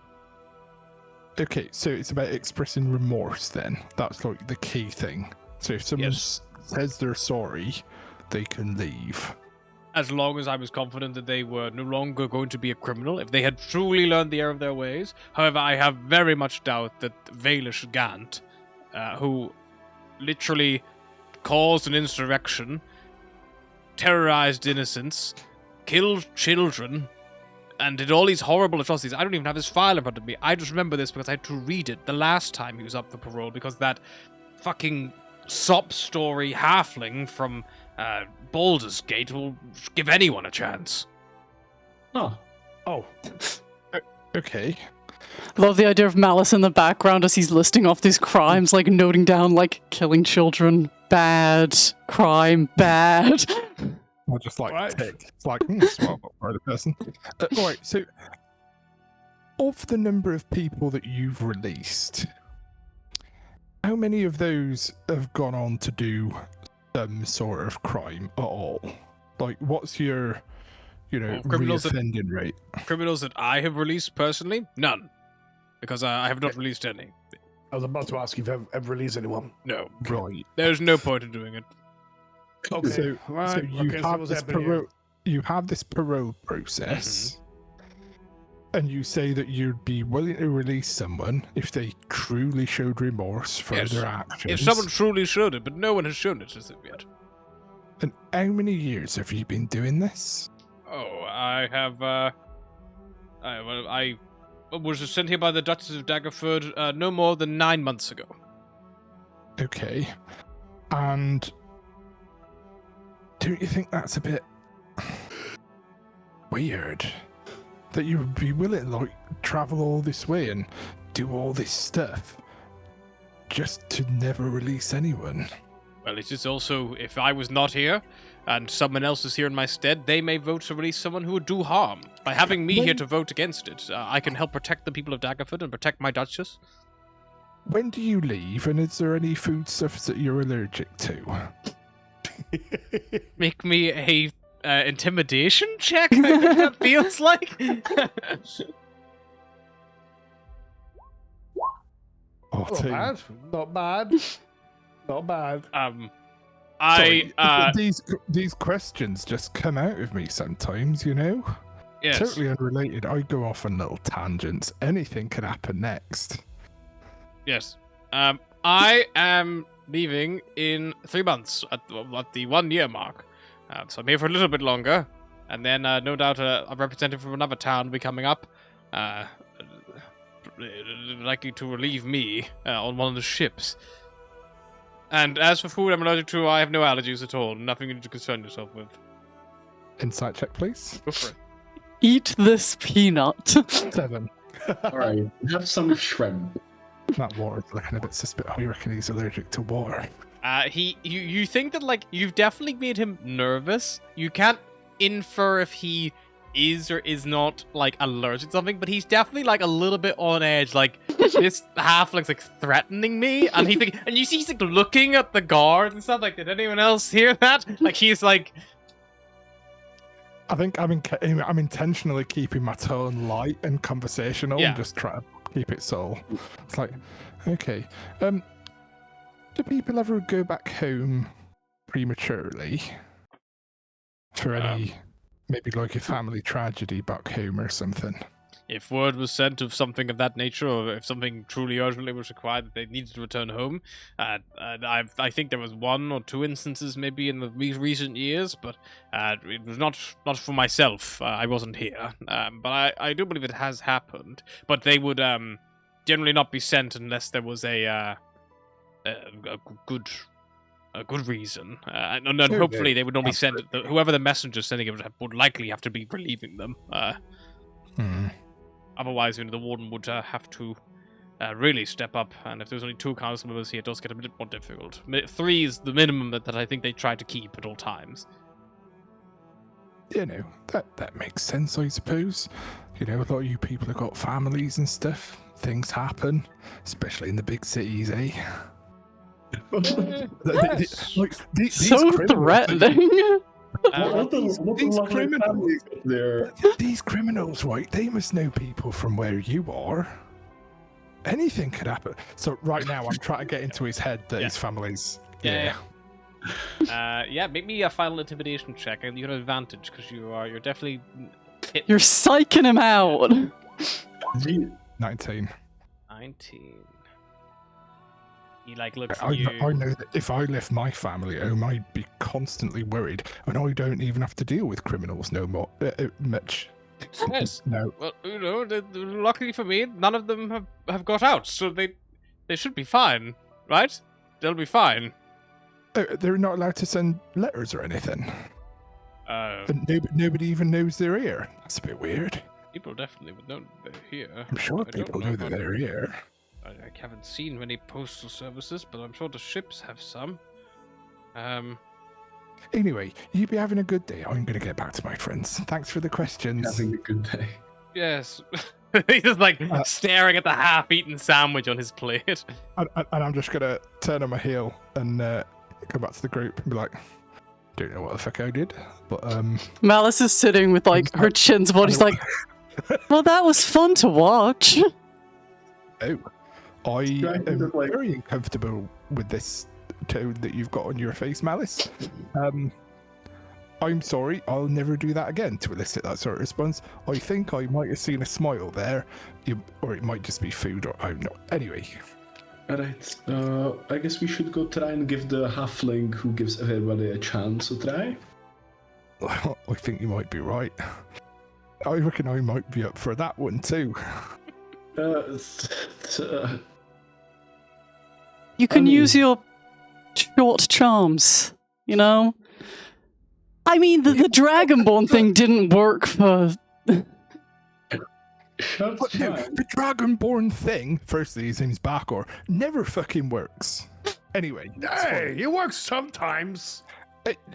Okay, so it's about expressing remorse then. That's like the key thing. So if someone says they're sorry, they can leave.
As long as I was confident that they were no longer going to be a criminal, if they had truly learned the error of their ways. However, I have very much doubt that Valish Gant, who literally caused an insurrection, terrorized innocents, killed children, and did all these horrible atrocities. I don't even have his file in front of me. I just remember this because I had to read it the last time he was up for parole, because that fucking sob story halfling from Baldur's Gate will give anyone a chance.
Oh.
Okay.
Love the idea of Malice in the background as he's listing off these crimes, like noting down, like, killing children, bad, crime, bad.
I just like
Right.
tick. It's like, swap up by the person. Alright, so of the number of people that you've released, how many of those have gone on to do some sort of crime at all? Like, what's your, reoffending rate?
Criminals that I have released personally? None. Because I have not released any.
I was about to ask if you've ever released anyone.
No.
Right.
There's no point in doing it.
Okay.
So you have this parole process, and you say that you'd be willing to release someone if they truly showed remorse for their actions.
If someone truly showed it, but no one has shown it as of yet.
And how many years have you been doing this?
Oh, I have, I was sent here by the Duchess of Daggerford no more than 9 months ago.
Okay. And don't you think that's a bit weird? That you would be willing to, like, travel all this way and do all this stuff just to never release anyone?
Well, it is also, if I was not here, and someone else is here in my stead, they may vote to release someone who would do harm. By having me here to vote against it, I can help protect the people of Daggerford and protect my Duchess.
When do you leave, and is there any foodstuffs that you're allergic to?
Make me a intimidation check, I think that feels like.
Oh,
Not bad. Not bad. Not bad.
I
Sorry, these questions just come out of me sometimes, you know?
yes.
Totally unrelated. I go off on little tangents. Anything could happen next.
Yes. I am leaving in 3 months at the 1 year mark. So I'm here for a little bit longer. And then no doubt a representative from another town will be coming up. Likely to relieve me on one of the ships. And as for food I'm allergic to, I have no allergies at all. Nothing you need to concern yourself with.
Insight check, please.
Go for it.
Eat this peanut.
7.
Alright, have some shrimp.
That water's looking a bit suspicious. I reckon he's allergic to water.
You think that, like, you've definitely made him nervous. You can't infer if he is or is not, like, allergic to something, but he's definitely, like, a little bit on edge. Like, this halfling's, like, threatening me, and and you see he's, like, looking at the guards and stuff. Like, did anyone else hear that? Like, he's, like...
I think I'm intentionally keeping my tone light and conversational and just trying to keep it subtle. It's like, okay, do people ever go back home prematurely for any, maybe like a family tragedy back home or something?
If word was sent of something of that nature, or if something truly urgently was required that they needed to return home, I think there was 1 or 2 instances maybe in the recent years, but it was not for myself. I wasn't here, but I do believe it has happened. But they would generally not be sent unless there was a good reason, and hopefully they would normally send whoever the messenger sending it would likely have to be relieving them. Otherwise, the warden would have to really step up, and if there's only 2 council members here, it does get a bit more difficult. 3 is the minimum that I think they try to keep at all times.
You know, that makes sense, I suppose. You know, a lot of you people have got families and stuff. Things happen, especially in the big cities, eh?
Yes.
So threatening.
These criminals, right? They must know people from where you are. Anything could happen. So right now, I'm trying to get into his head that his family's.
Yeah. Make me a final intimidation check, and you have an advantage because you're definitely.
You're psyching him out.
19.
19. He looks
I
at you.
I know that if I left my family home, I'd be constantly worried, and I don't even have to deal with criminals no more much.
Yes.
No.
Well, luckily for me, none of them have got out, so they should be fine, right? They'll be fine.
They're not allowed to send letters or anything. And nobody even knows they're here. That's a bit weird.
People definitely would know they're here.
I'm sure
I
people
don't
know that they're here.
I haven't seen many postal services, but I'm sure the ships have some.
Anyway, you be having a good day. I'm going to get back to my friends. Thanks for the questions.
Having a good day.
Yes. He's just staring at the half-eaten sandwich on his plate.
And I'm just going to turn on my heel and come back to the group and be like, don't know what the fuck I did, but
Malice is sitting with her chin's body. She's like, well, that was fun to watch.
Oh, I am very uncomfortable with this tone that you've got on your face, Malice. I'm sorry, I'll never do that again, to elicit that sort of response. I think I might have seen a smile there, or it might just be food, or I'm not. Anyway.
Alright, I guess we should go try and give the halfling who gives everybody a chance a try.
I think you might be right. I reckon I might be up for that one too.
You can use your short charms, you know? I mean, the Dragonborn thing didn't work for...
The Dragonborn thing, firstly, his name's Bakor, never fucking works. Anyway.
Hey, it works sometimes.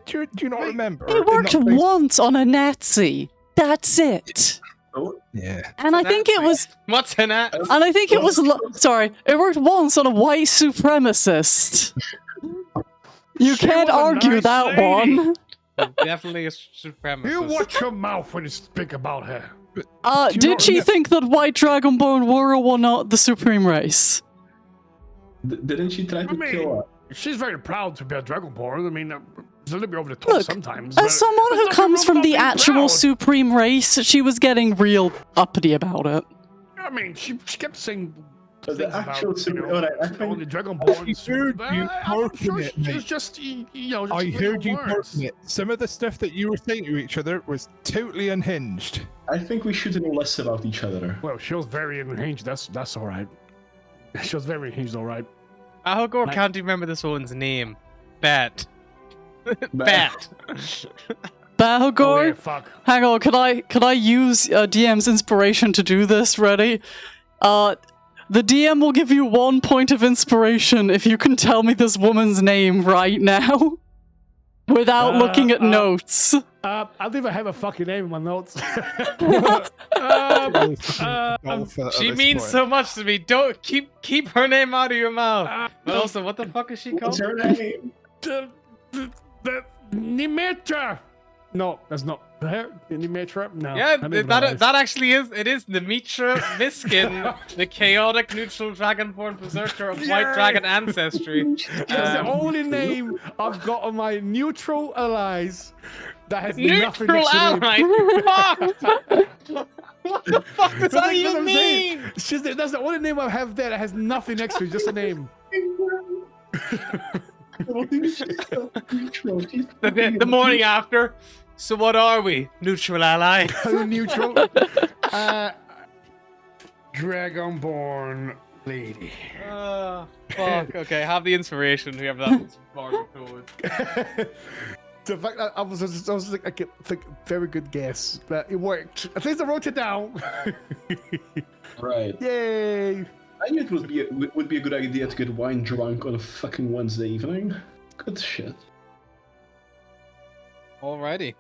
Do you not remember?
It worked once on a Nazi. That's it.
Oh,
yeah.
And I think it was...
What's in it?
And I think it was... Sorry. It worked once on a white supremacist. You can't argue
nice
that
lady.
one.
Definitely a supremacist.
You watch your mouth when you speak about her.
Did she think that white Dragonborn were or were not the supreme race?
didn't she try to kill
she's very proud to be a Dragonborn. I mean, it's a little bit over the top
Look,
sometimes. but
as someone
there's
who
nothing
comes
wrong
from
with
the
being
actual
proud.
supreme race, she was getting real uppity about it.
I mean, she kept saying
The
things
actual
about,
super-
you know,
alright, I
all
think-
the Dragonborns.
I heard
but
you
I'm sure
talking it,
she was
mate.
just, you know, just
I
little
heard you
words.
posting it. Some of the stuff that you were saying to each other was totally unhinged.
I think we should know less about each other.
Well, she was very unhinged. That's all right. She was very unhinged, all right.
Algor
Like-
can't remember this woman's name. Bet. Bet.
Balgor?
Oh, yeah, fuck.
Hang on, can I use DM's inspiration to do this? Ready? The DM will give you 1 point of inspiration if you can tell me this woman's name right now. Without looking at notes.
I don't even have a fucking name in my notes.
She means so much to me. Don't keep her name out of your mouth. But also, what the fuck is she
What's
called?
her name?
The Nimitra. No, that's not her. Nimitra. No.
Yeah,
I don't even know
that actually is. It is Nimitra Miskin, the chaotic neutral dragonborn berserker of white
Yay!
dragon ancestry.
That's the
Um,
only name I've got on my neutral allies that has nothing
Neutral
next to the name.
ally. Fuck. What the fuck does
That's
that
what
even
I'm saying.
mean?
That's the only name I have there that has nothing next to it, just a name.
The morning after. So what are we? Neutral ally.
Neutral. Dragonborn lady.
Fuck. Okay, have the inspiration. Whoever that was. Margaret Cohen.
The fact that I was like, I think very good guess, but it worked. At least I wrote it down.
Right.
Yay!
I knew it would be a good idea to get wine drunk on a fucking Wednesday evening. Good shit.
Alrighty.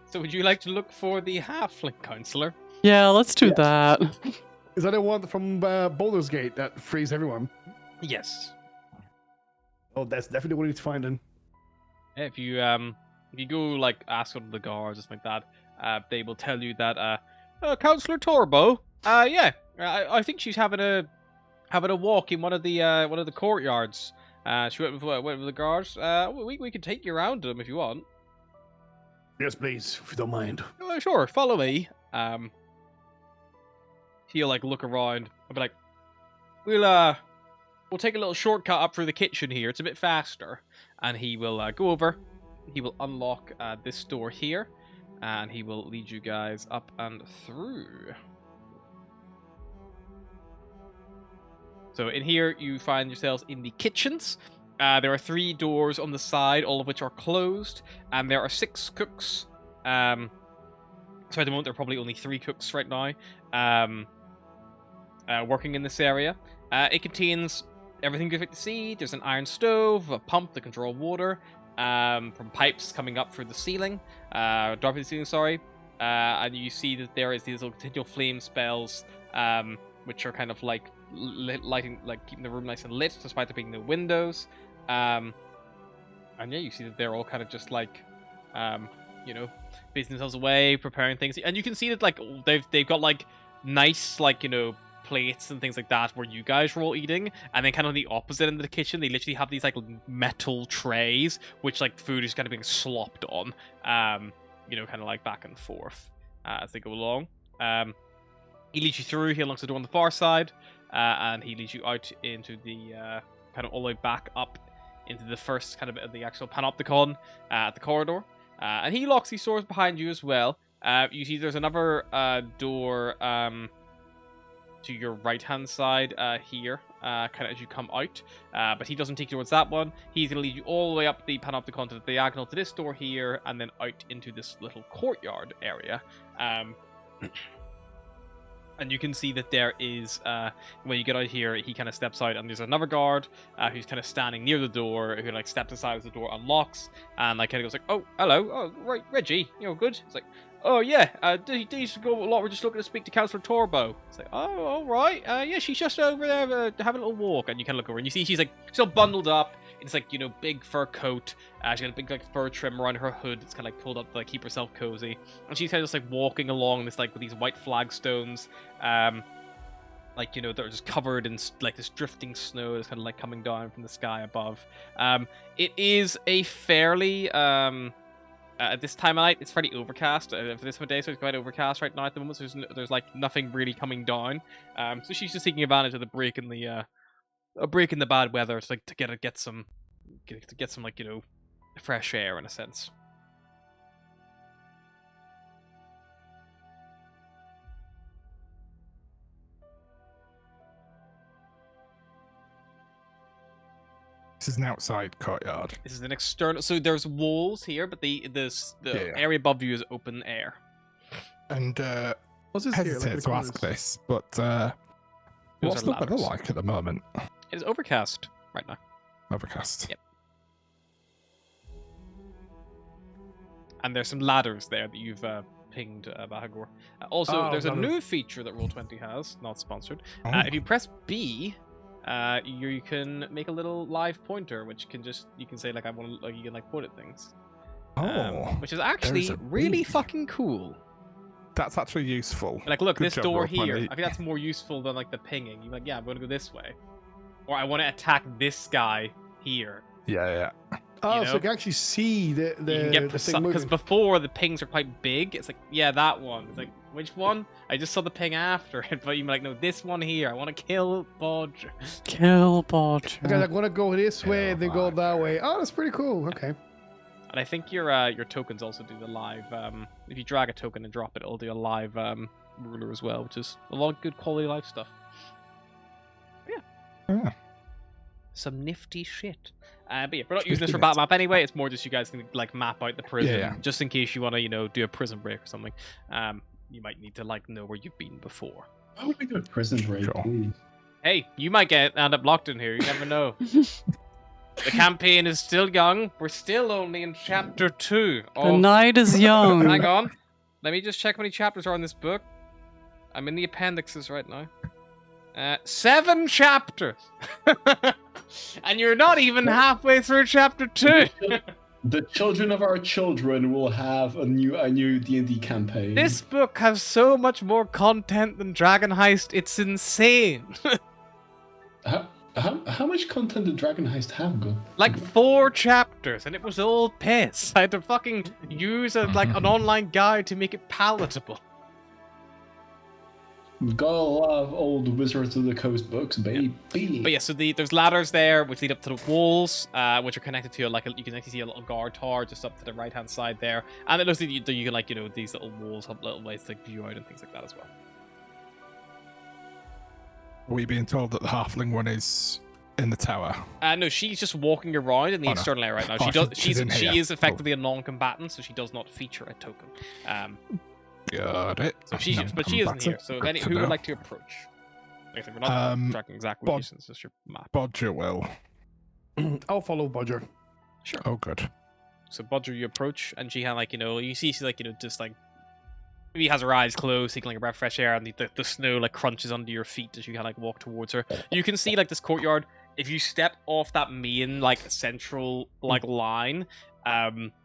So would you like to look for the halfling counselor?
Yeah, let's do
Yes.
that.
Is that the one from Baldur's Gate that frees everyone?
Yes.
Oh, that's definitely what we need to find then.
Yeah, if you go like ask one of the guards or something like that, they will tell you that Counselor Torbo, I think she's having a walk in one of the courtyards. She went with the guards. We can take you around them if you want.
Yes, please, if you don't mind.
Sure, follow me. He'll like look around. I'll be like, we'll take a little shortcut up through the kitchen here. It's a bit faster. And he will go over. He will unlock this door here, and he will lead you guys up and through. So in here, you find yourselves in the kitchens. There are 3 doors on the side, all of which are closed, and there are 6 cooks. So at the moment, there are probably only 3 cooks right now, working in this area. It contains everything you'd like to see. There's an iron stove, a pump to control water, from pipes coming up through the ceiling, dropping the ceiling, sorry. And you see that there is these little continual flame spells, which are kind of like lighting, like keeping the room nice and lit, despite there being no windows. And yeah, you see that they're all kind of just like, busting themselves away, preparing things. And you can see that like they've got like nice like plates and things like that where you guys were all eating, and then kind of on the opposite end of the kitchen they literally have these like metal trays which like food is kind of being slopped on, kind of like back and forth as they go along. He leads you through. He unlocks the door on the far side, and he leads you out into the kind of all the way back up into the first kind of the actual panopticon at the corridor, and he locks these doors behind you as well. You see there's another door to your right-hand side here, kind of as you come out. But he doesn't take you towards that one. He's going to lead you all the way up the panopticon to the diagonal to this door here, and then out into this little courtyard area. And you can see that there is, when you get out here, he kind of steps out, and there's another guard who's kind of standing near the door, who like steps aside as the door unlocks, and like kind of goes like, "Oh, hello, oh right, Reggie, good." It's like, "Oh yeah, did you go a lot? We're just looking to speak to Councillor Torbo." It's like, "Oh, all right, yeah, she's just over there having a little walk." And you kind of look over, and you see she's all bundled up. It's like big fur coat. She's got a big like fur trim around her hood. It's kind of like pulled up to like keep herself cozy. And she's kind of just like walking along this like with these white flagstones. like, you know, they're just covered in like this drifting snow that's kind of like coming down from the sky above. It is a fairly at this time of night, it's fairly overcast. For this time of day, so it's quite overcast right now at the moment. So there's like nothing really coming down. So she's just taking advantage of the break in the a break in the bad weather to like to get some like, you know, fresh air in a sense.
This is an outside courtyard.
This is an external. So there's walls here, but the
Yeah.
area above you is open air.
And
What's this
I
here?
hesitate
Like,
to ask this, but what's
are
the weather
ladders.
like at the moment?
It is overcast right now.
Overcast.
Yep. And there's some ladders there that you've pinged, Bahagor. Also,
Oh,
there's a
ladders.
new feature that Roll20 has, not sponsored.
Oh.
If you press B, you can make a little live pointer, which can just, you can say like, I want to, like, you can like point at things. Which is actually
a
really
B.
fucking cool.
That's actually useful.
Like, look,
Good
this
job,
door
Roll20.
here. I think that's more useful than like the pinging. You're like, yeah, I'm going to go this way, or I want to attack this guy here.
Yeah.
Oh,
you
so
know?
you can actually see the
You can get
the thing
because
moving.
before the pings are quite big. It's like, yeah, that one. It's like, which one? I just saw the ping after it, but you're like, no, this one here. I want to kill Bodge.
Kill Bodge.
Okay, I'm gonna go this way,
Yeah,
then go
fuck.
that way. Oh, that's pretty cool. Okay.
And I think your tokens also do the live. If you drag a token and drop it, it'll do a live ruler as well, which is a lot of good quality life stuff.
Yeah.
Some nifty shit. But yeah, we're not
Nifty
using this for
bits.
battle map anyway. It's more just you guys can like map out the prison,
Yeah.
just in case you want to, you know, do a prison break or something. You might need to like know where you've been before.
Why would we do a prison break,
Sure.
please?
Hey, you might end up locked in here. You never know. The campaign is still young. We're still only in chapter 2.
The night is young.
Hang on. Let me just check how many chapters are in this book. I'm in the appendixes right now. 7 chapters. And you're not even halfway through chapter 2.
The children of our children will have a new D&D campaign.
This book has so much more content than Dragon Heist. It's insane.
How much content did Dragon Heist have? Go?
Like 4 chapters, and it was all piss. I had to fucking use an online guide to make it palatable.
Gotta love old Wizards of the Coast books, baby.
But yeah, so there's ladders there which lead up to the walls, which are connected to you can actually see a little guard tower just up to the right hand side there, and it looks like you can like, you know, these little walls have little ways to view out and things like that as well.
Are we being told that the halfling one is in the tower?
No, she's just walking around in the
Oh, no.
external area right now.
Oh,
She does.
she's in
She
here.
is effectively a non-combatant, so she does not feature a token.
Got it.
So she
No,
but she isn't
combatant.
here. So
Good to
who would
know.
like to approach? Like I said, we're not tracking exact
Bod-
locations. It's just your map.
Bodger will.
I'll follow Bodger.
Sure.
Oh, good.
So Bodger, you approach, and she kind of like, you know, you see she's like, you know, just like maybe has her eyes closed, taking like a breath of fresh air, and the snow like crunches under your feet as you kind of like walk towards her. You can see like this courtyard. If you step off that main like central like line,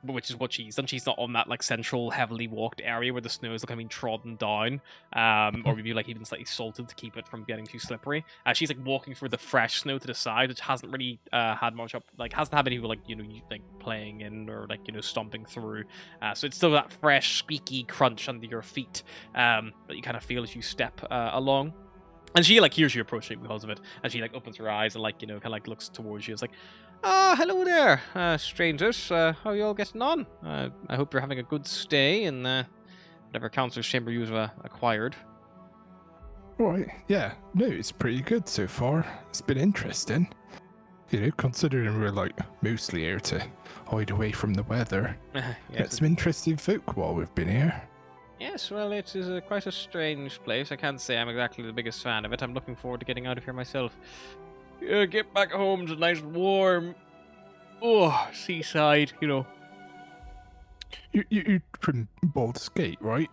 which is what she's done, she's not on that like central heavily walked area where the snow is like being trodden down, or maybe like even slightly salted to keep it from getting too slippery. She's like walking through the fresh snow to the side, which hasn't really hasn't had many people like, you know, like playing in or like, you know, stomping through. So it's still that fresh squeaky crunch under your feet that you kind of feel as you step along. And she like hears you approaching because of it, and she like opens her eyes and like, you know, kind of like looks towards you. It's like, hello there, strangers. How are you all getting on? I hope you're having a good stay in whatever council's chamber you've acquired.
Right. Yeah. No, it's pretty good so far. It's been interesting. You know, considering we're like mostly here to hide away from the weather. Met
Yes,
some interesting folk while we've been here.
yes. Well, it is quite a strange place. I can't say I'm exactly the biggest fan of it. I'm looking forward to getting out of here myself. Get back home to nice and warm. Oh, seaside, you know.
You from Baldur's Gate, right?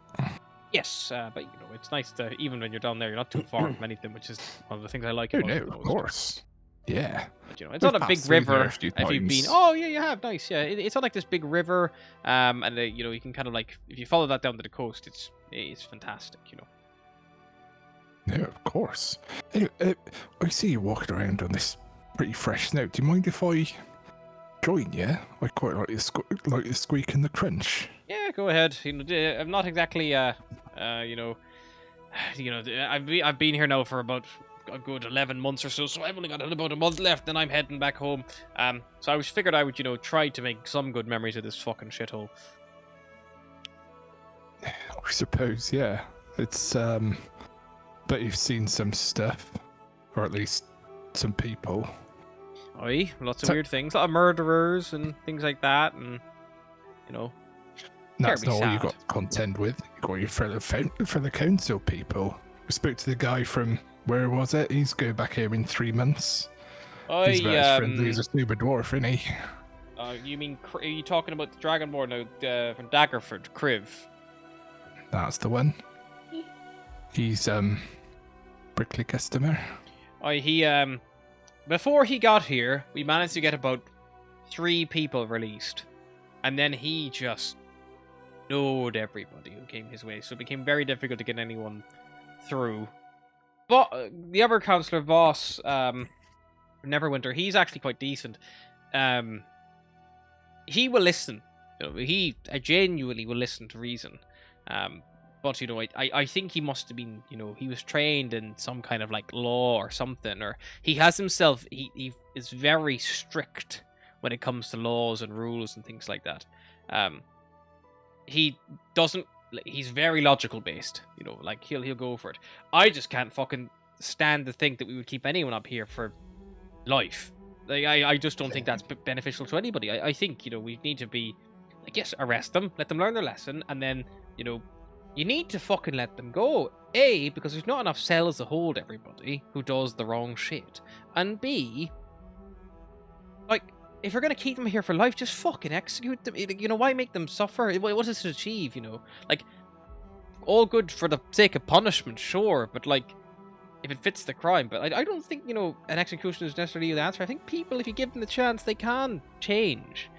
Yes, but you know, it's nice to, even when you're down there, you're not too far from anything, which is one of the things I like
Oh
about
no,
it
of
the most.
course. Yeah.
But, you know, it's
We've
not a big
passed through there
river.
a few
If you've been,
times.
oh yeah, you have, nice, yeah. It's not like this big river, and you know, you can kind of like, if you follow that down to the coast, it's fantastic, you know.
Yeah, of course. Hey, I see you walking around on this pretty fresh snout. Do you mind if I join you? I quite like the squeak and the crunch.
Yeah, go ahead. I'm not exactly you know, I've been here now for about a good 11 months or so I've only got about a month left, then I'm heading back home. So I figured I would, try to make some good memories of this fucking shithole.
I suppose, yeah. It's but you've seen some stuff, or at least some people.
Aye, lots of weird things, a lot of murderers and things like that, and
That's
terribly
not all you
sad.
got to contend with. You got your fellow council people. We spoke to the guy from where was it? He's going back here in 3 months. He's about as friendly as a scuba dwarf, isn't he?
You mean are you talking about the Dragonborn now from Daggerford, Kriv?
That's the one. He's Brickley customer.
He before he got here, we managed to get about 3 people released, and then he just knowed everybody who came his way, so it became very difficult to get anyone through. But the other councillor, Voss, Neverwinter, he's actually quite decent. He will listen. He genuinely will listen to reason. But I think he must have been, he was trained in some kind of like law or something, or he has himself. He is very strict when it comes to laws and rules and things like that. He doesn't. He's very logical based. Like he'll go for it. I just can't fucking stand to think that we would keep anyone up here for life. Like I just don't think that's beneficial to anybody. I think we need to be, I guess, arrest them, let them learn their lesson, and then you need to fucking let them go. A, because there's not enough cells to hold everybody who does the wrong shit, and B, like, if you're gonna keep them here for life, just fucking execute them. Why make them suffer? What does it achieve? Like, all good for the sake of punishment, sure, but like, if it fits the crime. But I don't think an execution is necessarily the answer. I think people, if you give them the chance, they can change,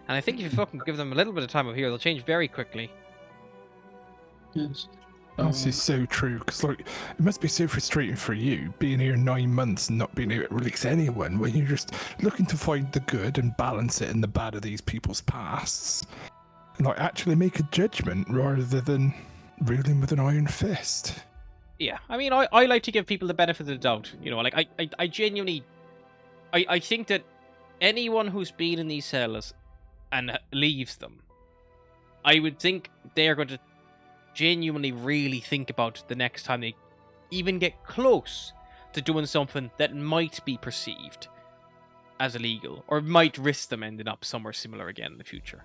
and I think if you fucking give them a little bit of time up here, they'll change very quickly.
Yes.
This is so true, because like, it must be so frustrating for you being here 9 months and not being able to release anyone when you're just looking to find the good and balance it in the bad of these people's pasts, and like actually make a judgment rather than ruling with an iron fist.
Yeah, I mean, I like to give people the benefit of the doubt. Like I genuinely, I think that anyone who's been in these cells and leaves them, I would think they are going to genuinely really think about the next time they even get close to doing something that might be perceived as illegal or might risk them ending up somewhere similar again in the future.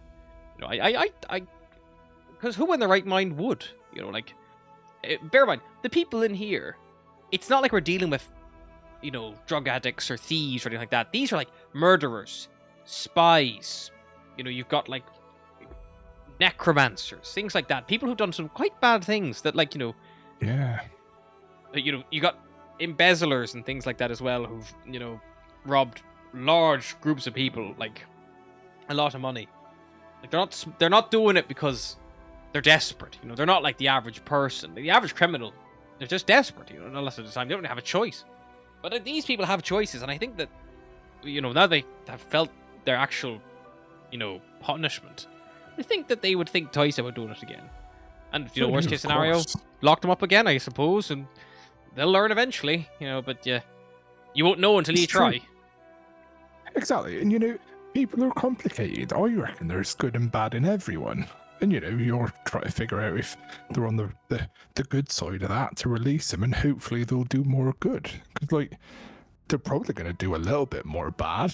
Because who in their right mind would? Bear in mind, the people in here, it's not like we're dealing with drug addicts or thieves or anything like that. These are like murderers, spies. You've got like necromancers, things like that. People who've done some quite bad things that, like,
Yeah.
You got embezzlers and things like that as well who've, robbed large groups of people, like, a lot of money. Like, they're not doing it because they're desperate. They're not like the average person. The average criminal, they're just desperate, unless of the time they don't have a choice. But these people have choices, and I think that, now they have felt their actual, punishment, I think that they would think twice about doing it again. And, worst case scenario, lock them up again, I suppose, and they'll learn eventually, but you won't know until you try.
Exactly, and people are complicated. I reckon there's good and bad in everyone. And you're trying to figure out if they're on the good side of that to release them, and hopefully they'll do more good. Because, like, they're probably going to do a little bit more bad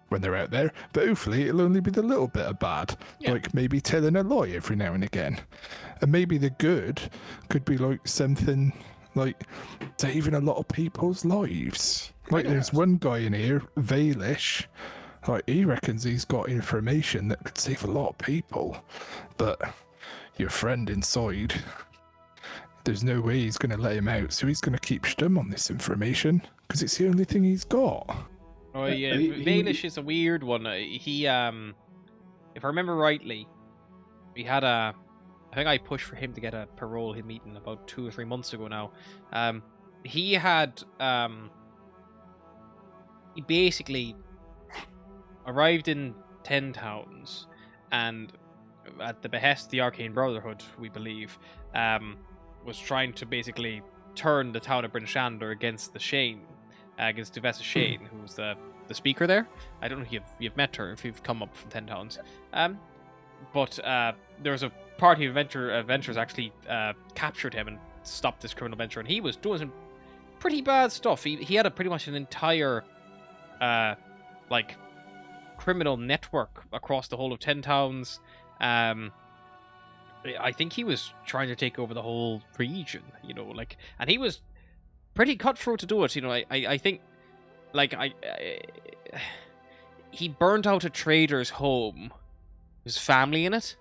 when they're out there, but hopefully it'll only be the little bit of bad, like maybe telling a lie every now and again. And maybe the good could be like something like saving a lot of people's lives. Like, there's one guy in here, Valish, like, he reckons he's got information that could save a lot of people, but your friend inside, there's no way he's going to let him out, so he's going to keep stum on this information because it's the only thing he's got.
Oh yeah, Valish is a weird one. He, if I remember rightly, we had I think I pushed for him to get a parole meeting about 2 or 3 months ago now. he had he basically arrived in 10 towns, and at the behest of the Arcane Brotherhood, we believe, was trying to basically turn the town of Bryn Shander against the Shane, against Duvessa Shane, who's the speaker there. I don't know if you've met her, if you've come up from 10 towns. But there was a party of adventurers actually captured him and stopped this criminal venture, and he was doing some pretty bad stuff. He had pretty much an entire like criminal network across the whole of 10 towns. I think he was trying to take over the whole region, you know, like, and he was pretty cutthroat to do it. You know, I think, like, he burnt out a trader's home, his family in it,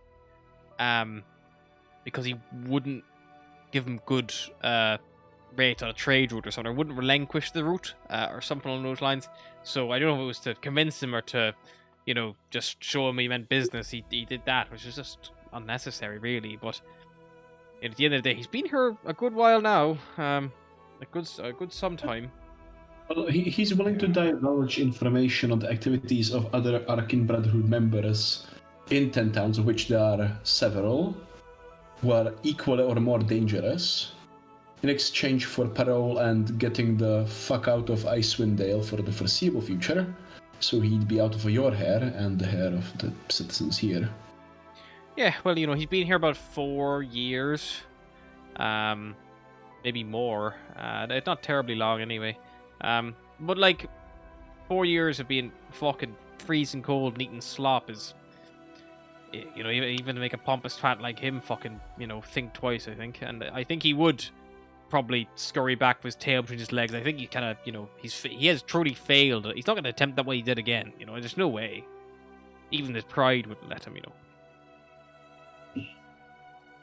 because he wouldn't give him good rate on a trade route or something, or wouldn't relinquish the route or something along those lines. So I don't know if it was to convince him or to, you know, just show him he meant business. He did that, which is just unnecessary, really. But at the end of the day, he's been here a good while now, a good some time.
Well, he's willing to divulge information on the activities of other Arcane Brotherhood members in 10 towns, of which there are several, who are equally or more dangerous, in exchange for parole and getting the fuck out of Icewind Dale for the foreseeable future, so he'd be out of your hair and the hair of the citizens here.
Yeah, well, you know, he's been here about 4 years, maybe more. It's not terribly long anyway. But like 4 years of being fucking freezing cold and eating slop is, you know, even to make a pompous twat like him fucking, you know, think twice, I think. And I think he would probably scurry back with his tail between his legs. I think he kind of, you know, he has truly failed. He's not going to attempt that way he did again, you know. There's no way. Even his pride wouldn't let him, you know.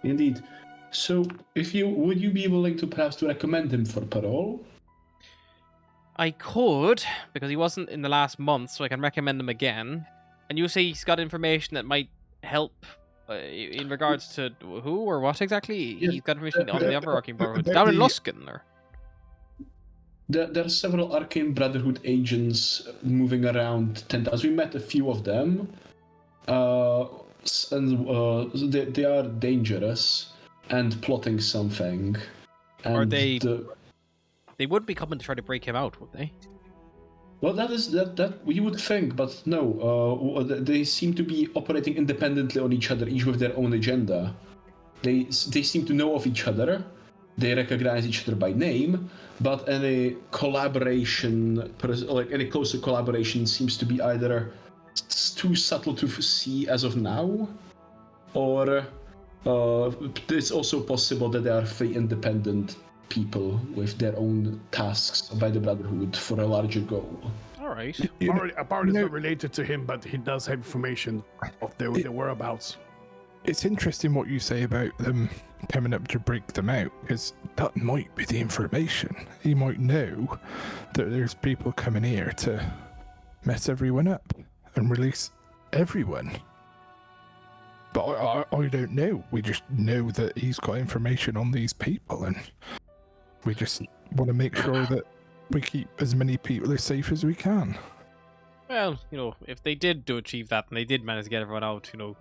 Indeed. So, would you be willing to perhaps to recommend him for parole?
I could, because he wasn't in the last month, so I can recommend him again. And you say he's got information that might help in regards to who or what exactly?
Yes.
He's got information on the other Arcane Brotherhood. Down in Luskan, or?
There are several Arcane Brotherhood agents moving around 10 towns. We met a few of them. They are dangerous and plotting something. And
Are they? They wouldn't be coming to try to break him out, would they?
Well, that we would think, but no. They seem to be operating independently on each other, each with their own agenda. They seem to know of each other. They recognize each other by name, but any collaboration, like any closer collaboration, seems to be either too subtle to see as of now, or it's also possible that they are free, independent people with their own tasks by the Brotherhood for a larger goal.
All right.
Apart is not related to him, but he does have information of their whereabouts.
It's interesting what you say about them coming up to break them out, because that might be the information. He might know that there's people coming here to mess everyone up and release everyone. But I don't know. We just know that he's got information on these people, and we just want to make sure that we keep as many people as safe as we can.
Well, you know, if they did achieve that and they did manage to get everyone out, you know,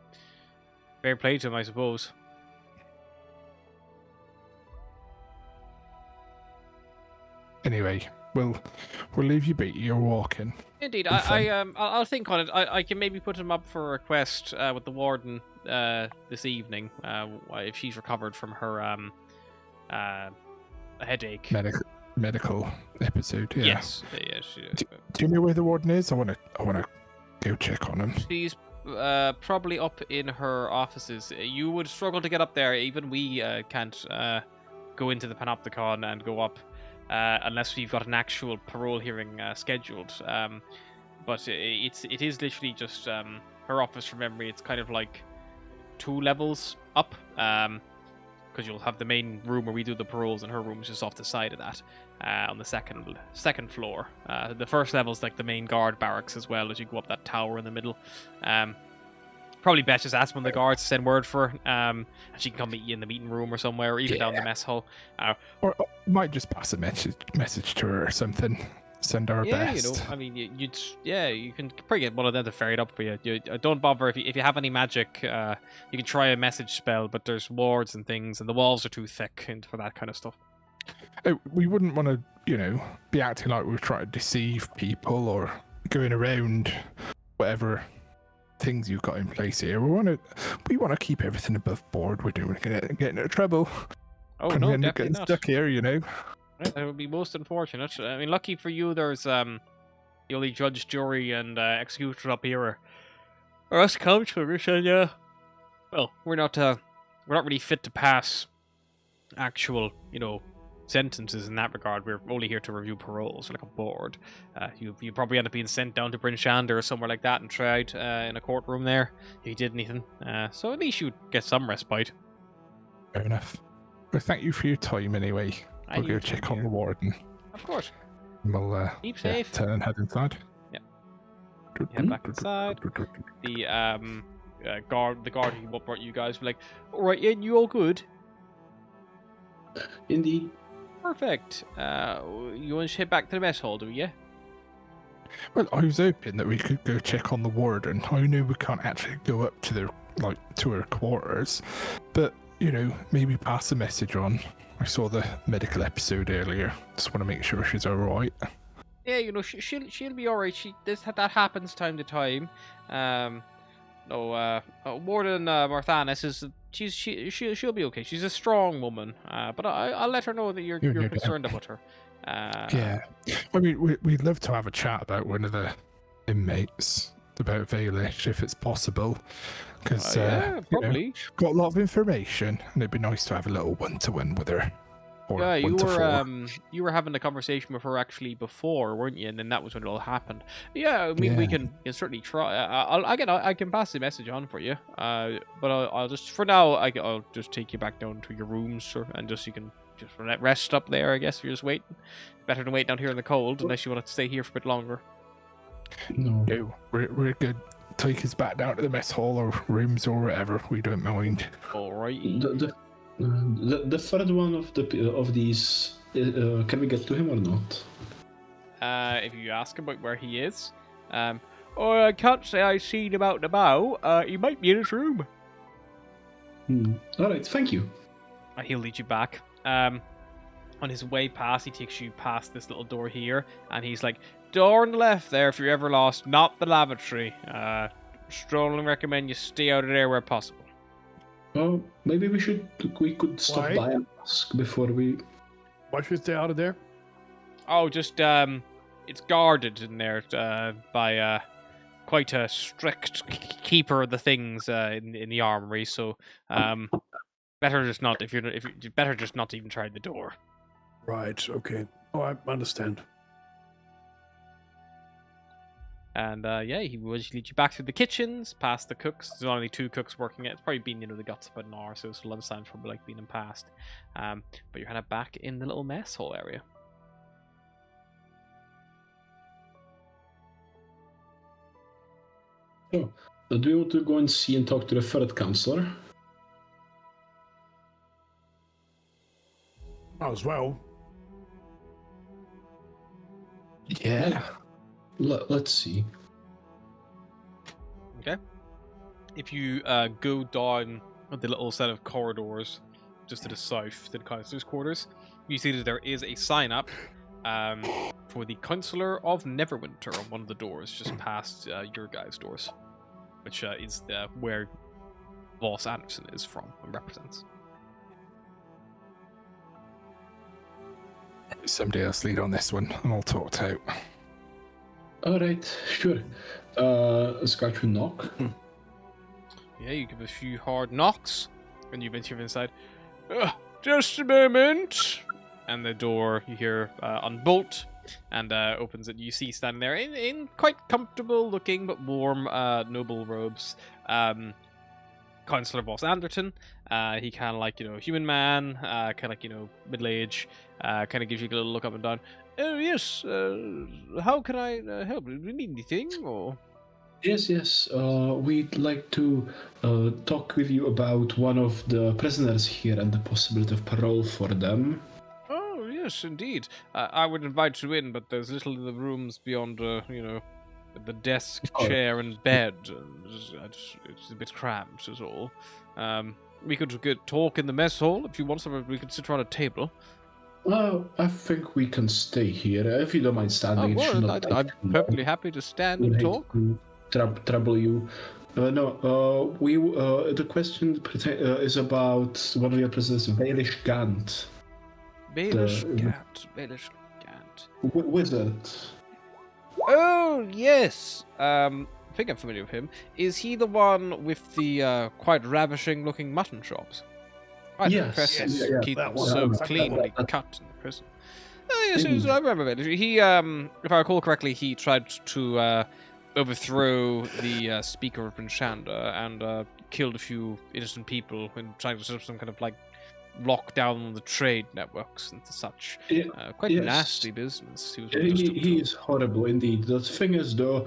fair play to them, I suppose.
Anyway, we'll leave you be. You're walking.
Indeed,
Good
I'll think on it. I can maybe put him up for a request with the warden this evening if she's recovered from her headache.
Medical episode. Yeah.
Yes. Yeah,
Do you know where the warden is? I wanna go check on him.
She's probably up in her offices. You would struggle to get up there. Even we can't go into the Panopticon and go up unless we've got an actual parole hearing scheduled. But it is literally just her office from memory. It's kind of like 2 levels up. Because you'll have the main room where we do the paroles, and her room is just off the side of that, on the second floor. The first level is like the main guard barracks as well, as you go up that tower in the middle. probably best just ask one of the guards to send word for her, and she can come meet you in the meeting room or somewhere, or even down the mess hall.
Or might just pass a message to her or something. Send her our best.
I mean, you can probably get one of them to ferry it up for you. Don't bother if you have any magic. You can try a message spell, but there's wards and things, and the walls are too thick and for that kind of stuff.
We wouldn't want to, be acting like we're trying to deceive people or going around whatever things you've got in place here. We want to keep everything above board. We don't want to get into trouble.
Oh
and
no,
we end up
definitely
getting
not.
stuck here.
That would be most unfortunate. I mean, lucky for you, there's the only judge, jury, and executioner up here are us counselors, and well, we're not really fit to pass actual, sentences in that regard. We're only here to review paroles, like a board. You probably end up being sent down to Bryn Shander or somewhere like that and tried in a courtroom there if you did anything. So at least you'd get some respite.
Fair enough. Well, thank you for your time anyway. I'll go check on the warden.
Of course.
And we'll
Keep safe.
turn and head inside.
Head back inside. The guard who brought you guys were like, all right, Ian, you all good?
Indeed.
Perfect. You want to head back to the mess hall, do you?
Well, I was hoping that we could go check on the warden. I know we can't actually go up to to her quarters, but maybe pass a message on. I saw the medical episode earlier. Just want to make sure she's all right.
Yeah, she'll be all right. That happens time to time. Warden Marthanis is she'll be okay. She's a strong woman. But I'll let her know that you're concerned about her.
Yeah, I mean, we'd love to have a chat about one of the inmates, about Valish, if it's possible, because
probably
got a lot of information, and it'd be nice to have a little one-to-one with her.
Yeah, you were having a conversation with her actually before, weren't you? And then that was when it all happened. Yeah, I mean, we can certainly try. I can pass the message on for you. But I'll just for now I'll just take you back down to your rooms, and you can just rest up there. I guess if you're just waiting. Better than wait down here in the cold, unless you want to stay here for a bit longer.
No, we're good. Take us back down to the mess hall or rooms or whatever. We don't mind.
All right.
The third one of these, can we get to him or not?
If you ask about where he is, I can't say I've seen him out and about. He might be in his room.
All right, thank you.
He'll lead you back. On his way past, he takes you past this little door here, and he's like, door on the left there if you're ever lost, not the lavatory. Strongly recommend you stay out of there where possible.
Oh, maybe we could stop by and ask before we...
Why should we stay out of there?
Oh, just, it's guarded in there by quite a strict keeper of the things in the armory, so better just not, better just not even try the door.
Right, okay. Oh, I understand.
And he will lead you back through the kitchens, past the cooks. There's only 2 cooks working it. It's probably been, the guts about an hour, so it's lunchtime probably like being past. But you're kind of back in the little mess hall area.
So, do you want to go and see and talk to the third counselor?
As well.
Yeah.
Let's see.
Okay. If you go down the little set of corridors just to the south to the counselor's quarters, you see that there is a sign up for the Counselor of Neverwinter on one of the doors, just past your guys' doors, which is where Voss Anderson is from and represents.
Somebody else lead on this one, and I'll talk to out.
All right, sure. Scratch will knock.
Yeah, you give a few hard knocks, and you venture inside. Just a moment. And the door you hear unbolt and opens it. You see standing there in quite comfortable looking but warm noble robes. Councillor Voss Anderton. He kind of like, human man, kind of like, middle age, kind of gives you a little look up and down. Oh, yes, how can I help? Do you need anything, or...?
Yes. We'd like to talk with you about one of the prisoners here and the possibility of parole for them.
Oh, yes, indeed. I would invite you in, but there's little in the rooms beyond, the desk,
Oh,
chair, and bed. It's a bit cramped, is all. We could talk in the mess hall if you want. We could sit around a table.
Well, I think we can stay here if you don't mind
Oh,
standing. It should
well,
not take
I'm
too long.
perfectly happy to stand
Would
and
hate
talk.
to trouble you. No, the question is about one of your prisoners, Baelish Gant,
Baelish
the
Gant. Baelish Gant.
wizard.
Oh, yes. I think I'm familiar with him. Is he the one with the quite ravishing-looking mutton chops? Quite
Yes,
impressive.
yes,
Keep
that
them
one.
so
That
cleanly
one.
cut in the prison. Oh, yes,
Indeed.
I remember that. He, if I recall correctly, he tried to overthrow the Speaker of Brynshanda and killed a few innocent people when trying to set up some kind of, like, lock down the trade networks and such.
Yeah,
Quite
yes.
nasty business. He was understood
He
to.
is horrible indeed. The thing is, though,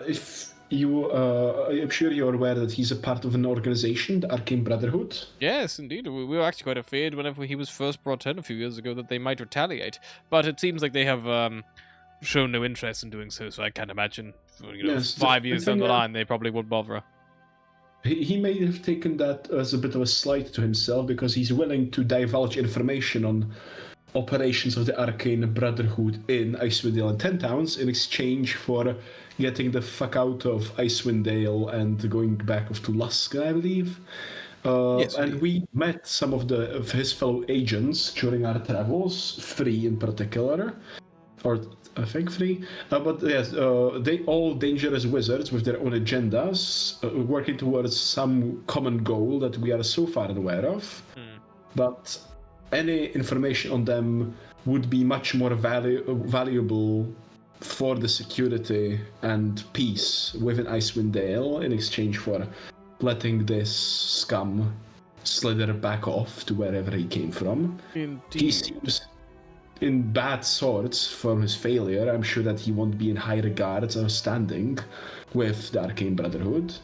if you, I'm sure you're aware that he's a part of an organization, the Arcane Brotherhood.
Yes, indeed. We were actually quite afraid whenever he was first brought in a few years ago that they might retaliate. But it seems like they have shown no interest in doing so, so I can't imagine,
Yes,
5
the
years down
thing
the
is-
line, they probably won't bother.
He may have taken that as a bit of a slight to himself because he's willing to divulge information on operations of the Arcane Brotherhood in Icewind Dale and 10 Towns in exchange for getting the fuck out of Icewind Dale and going back to Luska, I believe.
Yes,
and
indeed.
we met some of his fellow agents during our travels, 3 in particular, or I think 3. But yes, they all dangerous wizards with their own agendas, working towards some common goal that we are so far aware of. But any information on them would be much more valuable for the security and peace within Icewind Dale in exchange for letting this scum slither back off to wherever he came from. He
Indeed.
seems in bad sorts from his failure. I'm sure that he won't be in high regards or standing with the Arcane Brotherhood.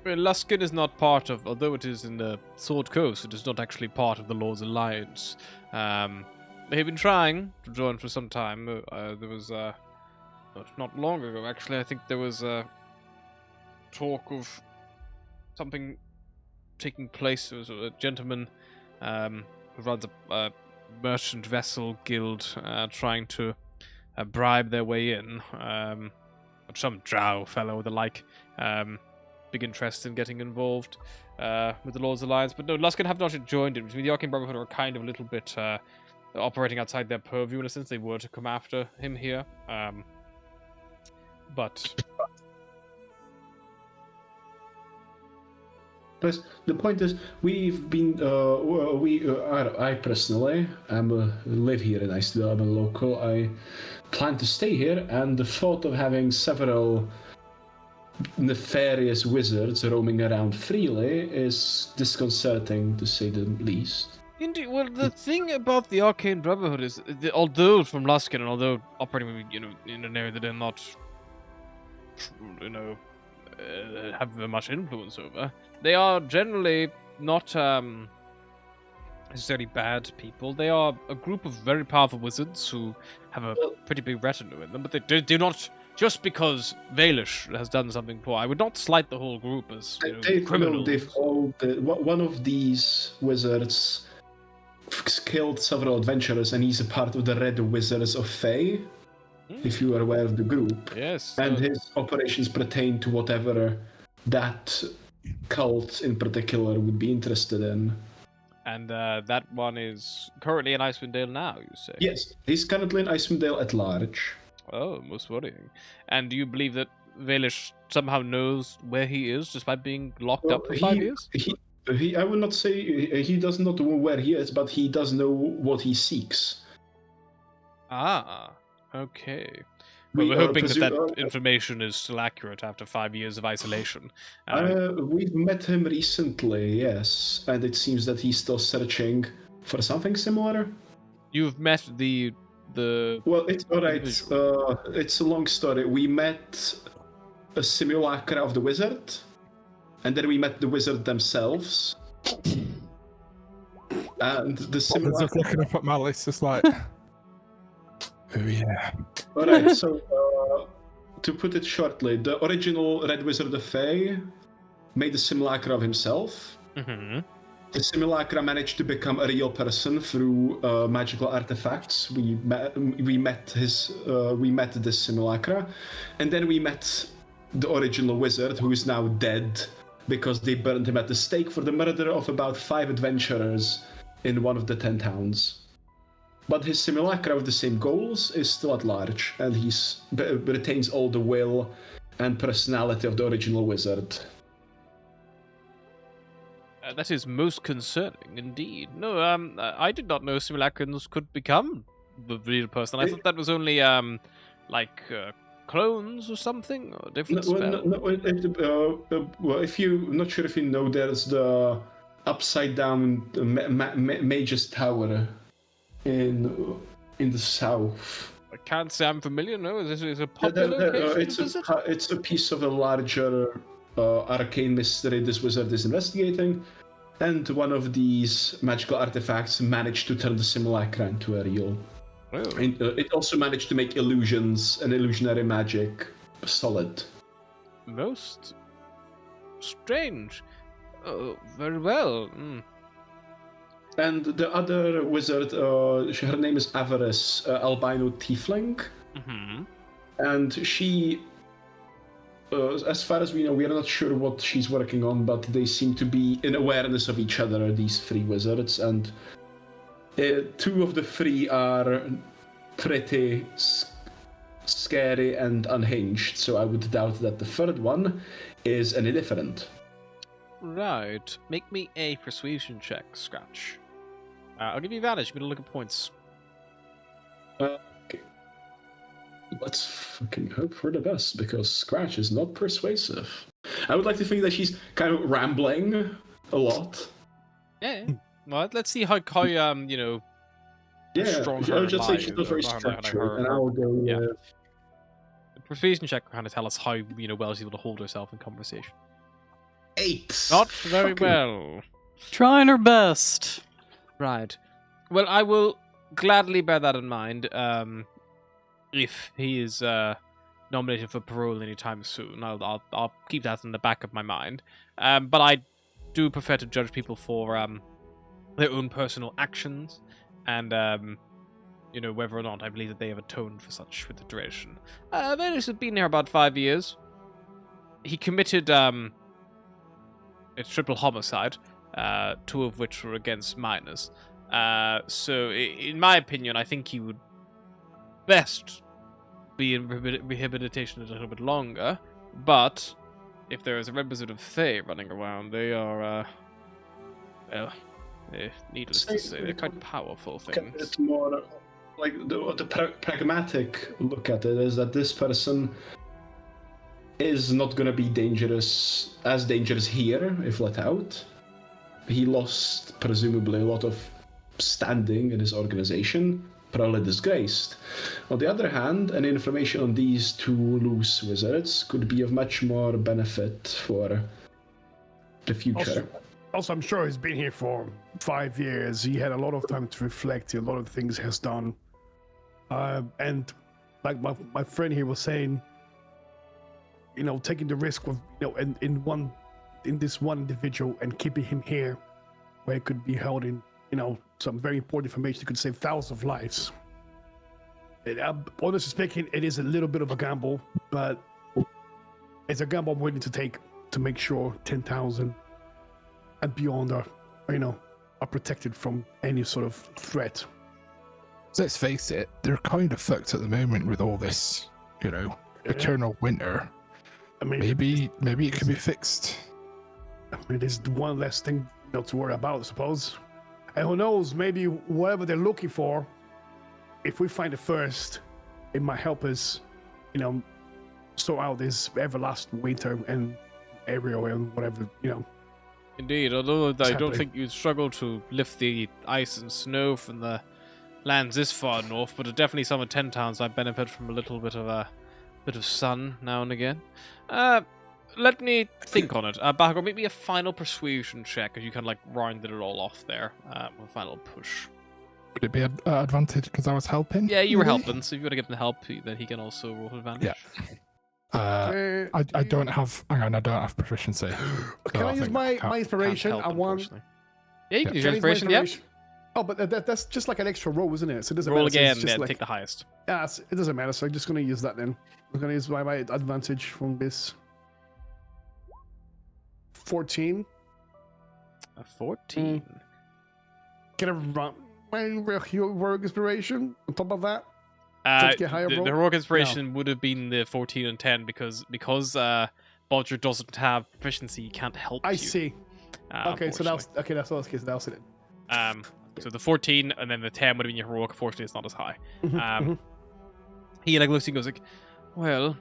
Well, Luskin is not part of, although it is in the Sword Coast, it is not actually part of the Lord's Alliance. They've been trying to join for some time. There was, not long ago, actually, I think there was talk of something taking place. There was a gentleman who runs a merchant vessel guild trying to bribe their way in. Some drow fellow or the like. Big interest in getting involved with the Lord's Alliance. But no, Luskin have not yet joined it, which means the Arcane Brotherhood are kind of a little bit operating outside their purview in a sense. They were to come after him here. But
The point is, we've been, I personally live here in Iceland. I'm a local. I plan to stay here, and the thought of having several nefarious wizards roaming around freely is disconcerting, to say the least.
indeed, well, the thing about the Arcane Brotherhood is, although from Luskin and although operating, in an area that they're not, have very much influence over, they are generally not necessarily bad people. They are a group of very powerful wizards who have a pretty big retinue in them, but they do not. Just because Valish has done something poor, I would not slight the whole group as criminals.
One of these wizards killed several adventurers, and he's a part of the Red Wizards of Fae, if you are aware of the group.
Yes.
And his operations pertain to whatever that cult in particular would be interested in.
And that one is currently in Icewind Dale now, you say?
Yes, he's currently in Icewind Dale at large.
Oh, most worrying. And do you believe that Valish somehow knows where he is, just by being locked up for 5 years?
I would not say he does not know where he is, but he does know what he seeks.
Ah, okay. Well, we're hoping that information is still accurate after 5 years of isolation.
We've met him recently, yes, and it seems that he's still searching for something similar.
You've met
Well, it's all right. It's a long story. We met a simulacra of the wizard, and then we met the wizard themselves. And the
He's
simulacra.
just looking up at Malice, just like, oh yeah.
Alright, so to put it shortly, the original Red Wizard of Fae made a simulacra of himself.
Mm-hmm.
The simulacra managed to become a real person through magical artifacts. We met this simulacra, and then we met the original wizard, who is now dead because they burned him at the stake for the murder of about 5 adventurers in one of the 10 towns. But his simulacra with the same goals is still at large, and he retains all the will and personality of the original wizard.
That is most concerning, indeed. No, I did not know simulacrums could become the real person. I thought that was only, clones or something, or different spells.
Well, if you, not sure if you know, there's the upside down Mage's Tower in the south.
I can't say I'm familiar. No, this is a popular location.
It's a piece of a larger arcane mystery this wizard is investigating, and one of these magical artifacts managed to turn the simulacra into a real.
Oh.
It also managed to make illusions and illusionary magic solid.
Most strange. Oh, very well.
And the other wizard, her name is Avarice, albino tiefling.
Mm-hmm.
And she, as far as we know, we are not sure what she's working on, but they seem to be in awareness of each other, these 3 wizards, and 2 of the 3 are pretty scary and unhinged, so I would doubt that the 3rd one is any different.
Right. Make me a persuasion check, Scratch. I'll give you advantage. I'm going to look at points.
Okay. Let's fucking hope for the best, because Scratch is not persuasive. I would like to think that she's kind of rambling a lot.
Yeah. Well, let's see how strong
I
her
would just say
lies,
she's not very
her-
structured, and I'll go
yeah.
with...
The persuasion check will kind of tell us how well she's able to hold herself in conversation.
8!
Not very
Fucking-
well.
Trying her best.
Right. Well, I will gladly bear that in mind. If he is nominated for parole anytime soon, I'll keep that in the back of my mind. But I do prefer to judge people for their own personal actions, and whether or not I believe that they have atoned for such with the duration. Varys has been here about 5 years. He committed a triple homicide, 2 of which were against minors. So, in my opinion, I think he would best be in rehabilitation a little bit longer. But if there is a Red Wizard of Fae running around, they are, needless to say, they're quite powerful things.
It's more like the pragmatic look at it is that this person is not going to be as dangerous here if let out. He lost presumably a lot of standing in his organization, probably disgraced. On the other hand, any information on these 2 loose wizards could be of much more benefit for the future.
Also, I'm sure he's been here for 5 years. He had a lot of time to reflect. A lot of things he has done. And like my friend here was saying, taking the risk of, in this one individual and keeping him here, where he could be held in, some very important information that could save thousands of lives. Honestly speaking, it is a little bit of a gamble, but it's a gamble I'm willing to take to make sure 10,000 and beyond are protected from any sort of threat.
Let's face it, they're kind of fucked at the moment with all this, eternal winter.
I mean,
Maybe it can be fixed.
I mean, there's one less thing to worry about, I suppose. And who knows, maybe whatever they're looking for, if we find it first, it might help us, sort out this everlasting winter and area and whatever,
Indeed, although I don't
happening.
think you'd struggle to lift the ice and snow from the lands this far north, but definitely some of 10 towns might benefit from a little bit of bit of sun now and again. Let me think on it. Bahagor, make me a final persuasion check, as you kind of like rounded it all off there. With a final push.
Would it be an advantage because I was helping?
Yeah, you were
maybe?
helping, so if you want to give him help, then he can also roll advantage.
Yeah. I don't have. Hang on, I don't have proficiency.
Can I use
think
my
can't-
inspiration?
Help,
I want.
unfortunately. Yeah, you can use
Can
your
I use my
inspiration, yeah.
Oh, but that's just like an extra roll, isn't it? So it doesn't
Roll
matter. So
again,
it's just
yeah,
like,
take the highest.
yeah, it doesn't matter. So I'm just gonna use that then. I'm gonna use my advantage from this. 14.
A 14.
Get a run. My heroic inspiration on top of that.
Uh,
to get higher
the
roll?
heroic inspiration would have been the 14 and 10 because Bodger doesn't have proficiency, he can't help
I
you.
see. Okay, so that's
unfortunately.
that's all the case. That's it.
So the 14 and then the 10 would have been your heroic. Unfortunately, it's not as high.
Mhm.
He like looks and goes like, "Well,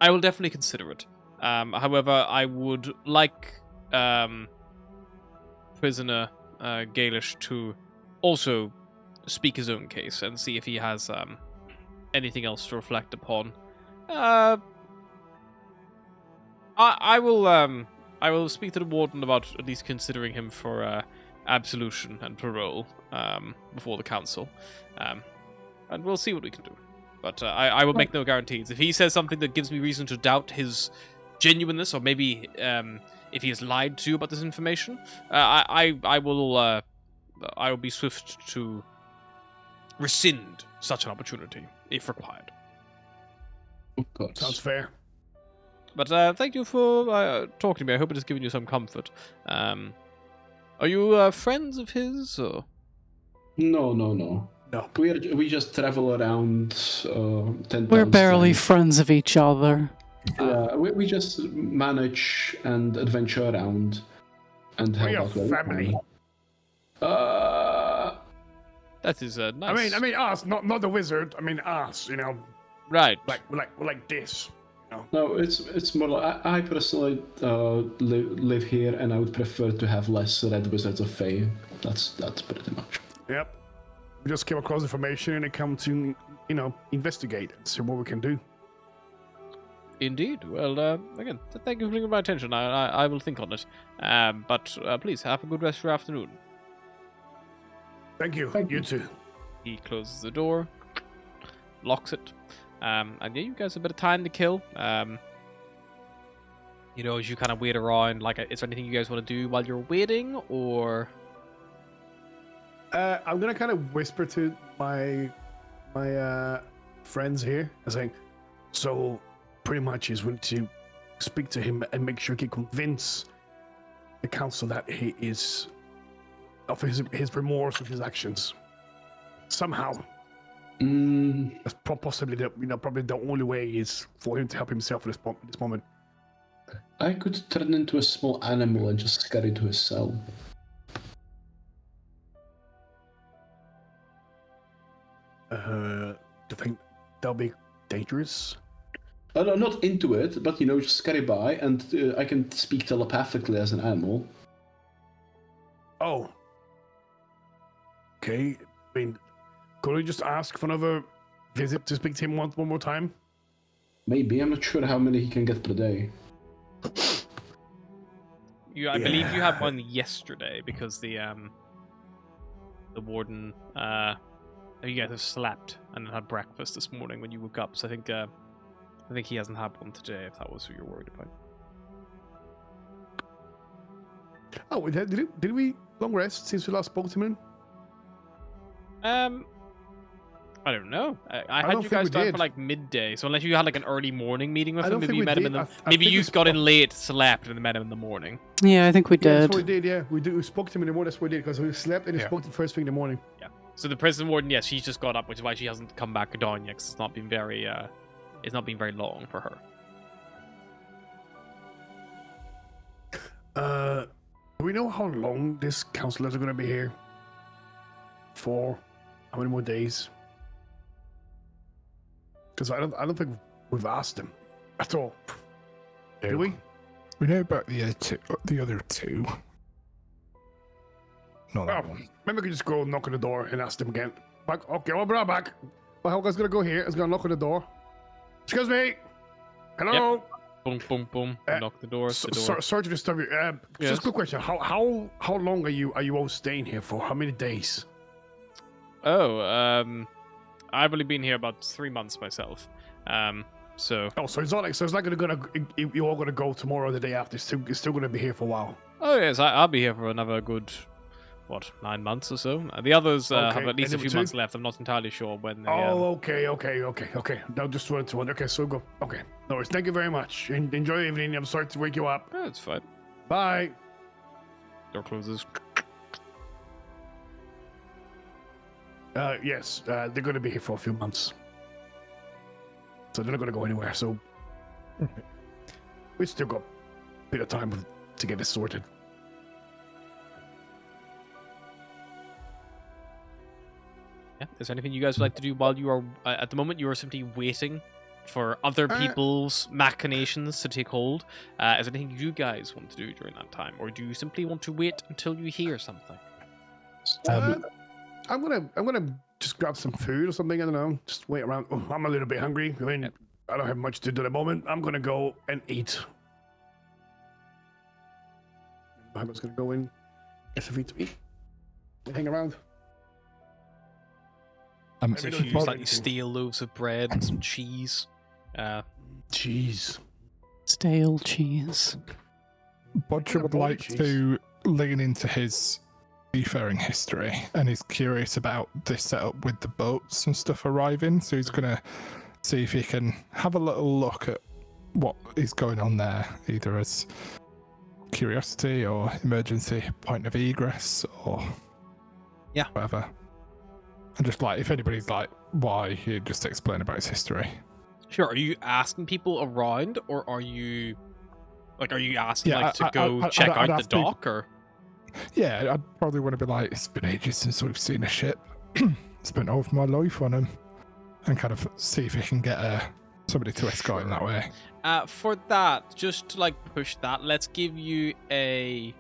I will definitely consider it. However, I would like prisoner Gaelish to also speak his own case and see if he has anything else to reflect upon. I will speak to the warden about at least considering him for absolution and parole before the council, and we'll see what we can do. But I will make no guarantees. If he says something that gives me reason to doubt his genuineness, or maybe if he has lied to you about this information, I will be swift to rescind such an opportunity if required.
Of course.
Sounds fair.
But thank you for talking to me. I hope it has given you some comfort. Are you friends of his? Or?
No.
No.
We just travel around 10
We're
towns
barely
time.
friends of each other.
We just manage and adventure around and help
We are
out where we
family.
can.
That is nice.
I mean us, not the wizard. I mean us. You know,
right.
like this.
No, it's more like I personally live here, and I would prefer to have less red wizards of Fae. That's pretty much.
Yep. We just came across information and it come to investigate and see what we can do.
Indeed. Well, again, thank you for bringing my attention. I will think on it. But please have a good rest of your afternoon.
Thank you.
Thank
you
you.
too.
He closes the door, locks it, and yeah, you guys have a bit of time to kill. As you kind of wait around, like, is there anything you guys want to do while you're waiting, or?
I'm gonna kind of whisper to my friends here and saying, so pretty much he's willing to speak to him and make sure he convince the council that he is of his remorse of his actions somehow. That's possibly probably the only way is for him to help himself at this moment.
I could turn into a small animal and just scurry to his cell.
Do you think that'll be dangerous?
No, not into it, but just scurry by, and I can speak telepathically as an animal.
Oh. Okay. I mean, could we just ask for another visit to speak to him one more time?
Maybe, I'm not sure how many he can get per day.
I believe you had one yesterday because the warden. You guys have slept and had breakfast this morning when you woke up. So I think he hasn't had one today. If that was who you're worried about.
Oh, did we long rest since we last spoke to him?
I don't know. I
don't
had you
think
guys
we
down
did.
for like midday. So unless you had like an early morning meeting with
I
him,
don't
maybe
think
you
we
met him in
did.
the.
I
Maybe
think
you
we
got in
spoke-
late, slept, and then met him in the morning.
Yeah, I think we
Yeah,
did.
that's what we did. Yeah, we spoke to him in the morning. That's what we did because we slept and we
Yeah.
spoke to him first thing in the morning.
So the prison warden, yes, she's just got up, which is why she hasn't come back down yet. 'Cause it's not been very long for her.
Do we know how long this counselors are going to be here? For how many more days? Because I don't think we've asked them at all. Did we?
We know about the other two. Not that
Oh,
one.
maybe we could just go knock on the door and ask them again. Back, okay, I'll be right back. Well, how guys gonna go here? Is gonna knock on the door. Excuse me. Hello.
Boom, boom, boom. Knock the door.
Sorry to disturb you.
Yes.
Just a quick question. How long are you all staying here for? How many days?
Oh, I've only been here about 3 months myself. So.
Oh, so it's not like you're all gonna go tomorrow or the day after. It's still gonna be here for a while.
Oh yes, I'll be here for another good, 9 months or so. The others have
Okay,
at least a
and
few
two?
months left. I'm not entirely sure when. They,
Okay. Now just wanted to wonder. Okay, so go. Okay, no worries. Thank you very much. Enjoy your evening. I'm sorry to wake you up.
Oh, it's fine.
Bye.
Door closes.
Yes, they're going to be here for a few months. So they're not going to go anywhere, so... we still got a bit of time to get this sorted.
Yeah. Is there anything you guys would like to do while you are at the moment? You are simply waiting for other people's machinations to take hold. Is there anything you guys want to do during that time, or do you simply want to wait until you hear something?
I'm gonna just grab some food or something. I don't know. Just wait around. Oh, I'm a little bit hungry. I mean, I don't have much to do at the moment. I'm gonna go and eat. I'm just gonna go in, get some food to eat, and hang around.
So if you slightly steal loaves of bread and some cheese.
Cheese.
Stale cheese.
Bodger would like to lean into his seafaring history, and he's curious about this setup with the boats and stuff arriving, so he's going to see if he can have a little look at what is going on there, either as curiosity or emergency point of egress or whatever. And just like, if anybody's like, why, he'd just explain about his history.
Sure. Are you asking people around, or are you asking to go check out the dock, or?
Yeah, I'd probably want to be like, it's been ages since we've seen a ship. Spent all of my life on them, and kind of see if he can get somebody to escort him that way.
For that, just to like push that, let's give you a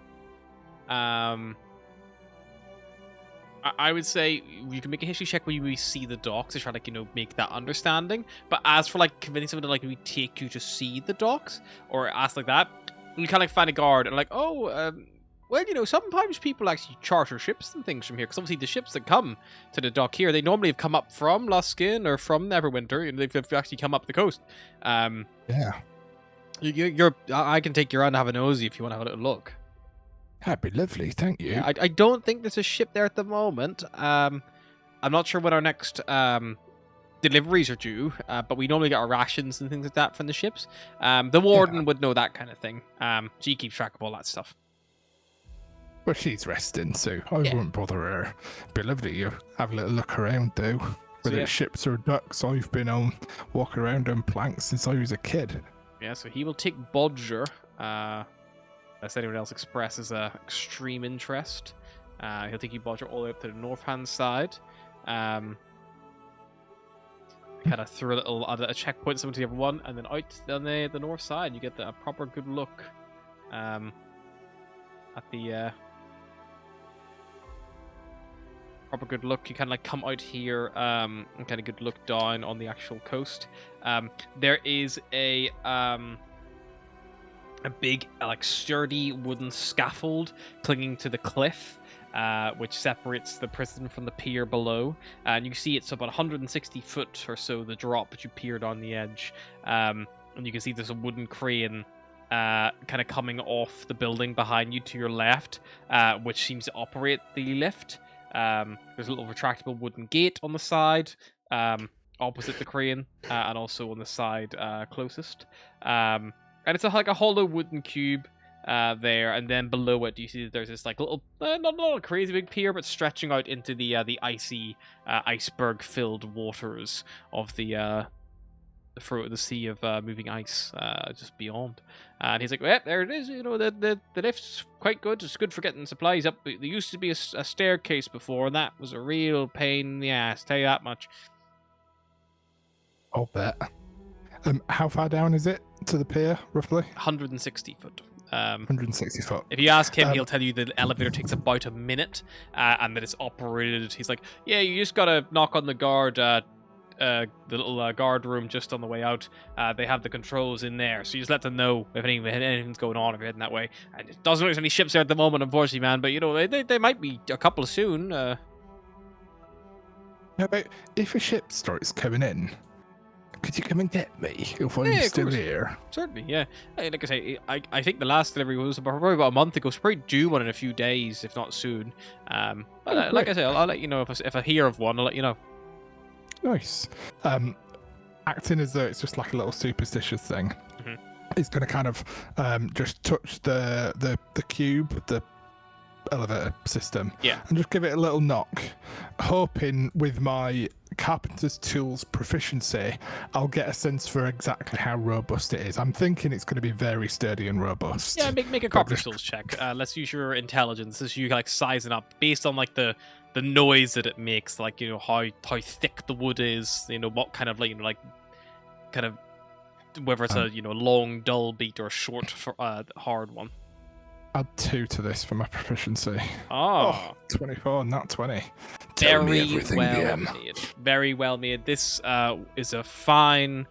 I would say you can make a history check when you see the docks to try to make that understanding. But as for like convincing someone to like maybe take you to see the docks or ask like that, you kind of like find a guard and like, well, sometimes people actually charter ships and things from here, because obviously the ships that come to the dock here, they normally have come up from Luskin or from Neverwinter, and they've actually come up the coast.
Yeah.
I can take you around and have a nosy if you want to have a little look.
That'd be lovely, thank you.
Yeah, I don't think there's a ship there at the moment. I'm not sure when our next deliveries are due, but we normally get our rations and things like that from the ships. The warden would know that kind of thing. She keeps track of all that stuff.
Well, she's resting, so I wouldn't bother her. It'd be lovely you have a little look around, though. Whether it's ships or ducks, I've been on walking around on planks since I was a kid.
Yeah, so he will take Bodger. Unless anyone else expresses extreme interest. He'll take you Bodger all the way up to the north-hand side. Kind of through a checkpoint similar to the other one, and then out on the north side, you get a proper good look at the proper good look. You kind of like come out here and kind of good look down on the actual coast. There is a big, like, sturdy wooden scaffold clinging to the cliff, which separates the prison from the pier below. And you can see it's about 160 foot or so, the drop, but you peered on the edge. And you can see there's a wooden crane kind of coming off the building behind you to your left, which seems to operate the lift. There's a little retractable wooden gate on the side, opposite the crane, and also on the side closest. And it's like a hollow wooden cube there, and then below it, you see that there's this like little, not a crazy big pier, but stretching out into the icy, iceberg-filled waters of the sea of moving ice just beyond. And he's like, well, there it is. The lift's quite good. It's good for getting supplies up. There used to be a staircase before, and that was a real pain in the ass. Tell you that much.
I'll bet. How far down is it to the pier, roughly?
160 foot.
160 foot.
If you ask him, he'll tell you the elevator takes about a minute, and that it's operated. He's like, yeah, you just gotta knock on the guard the little guard room just on the way out. They have the controls in there, so you just let them know if anything's going on if you're heading that way. And it doesn't look like there's any ships there at the moment, unfortunately, man. But you know, they might be a couple soon.
Yeah, but if a ship starts coming in, could you come and get me if I'm
Yeah, of
still
course.
here?
Certainly, yeah. Hey, like I say, I think the last delivery was probably about a month ago. So probably due one in a few days, if not soon. But like I say, I'll let you know if I hear of one. I'll let you know.
Nice. Acting as though it's just like a little superstitious thing.
Mhm.
It's going to kind of just touch the cube, the elevator system,
Yeah.
and just give it a little knock, hoping with my carpenter's tools proficiency, I'll get a sense for exactly how robust it is. I'm thinking it's going to be very sturdy and robust.
Yeah, make a copper tools check. Let's use your intelligence as you like sizing up based on like the noise that it makes, like you know how thick the wood is, you know what kind of like kind of whether it's a long dull beat or a short hard one.
Add 2 to this for my proficiency.
Oh,
24, not 20. Tell me
very
everything,
well
DM.
made. Very well made. This is a fine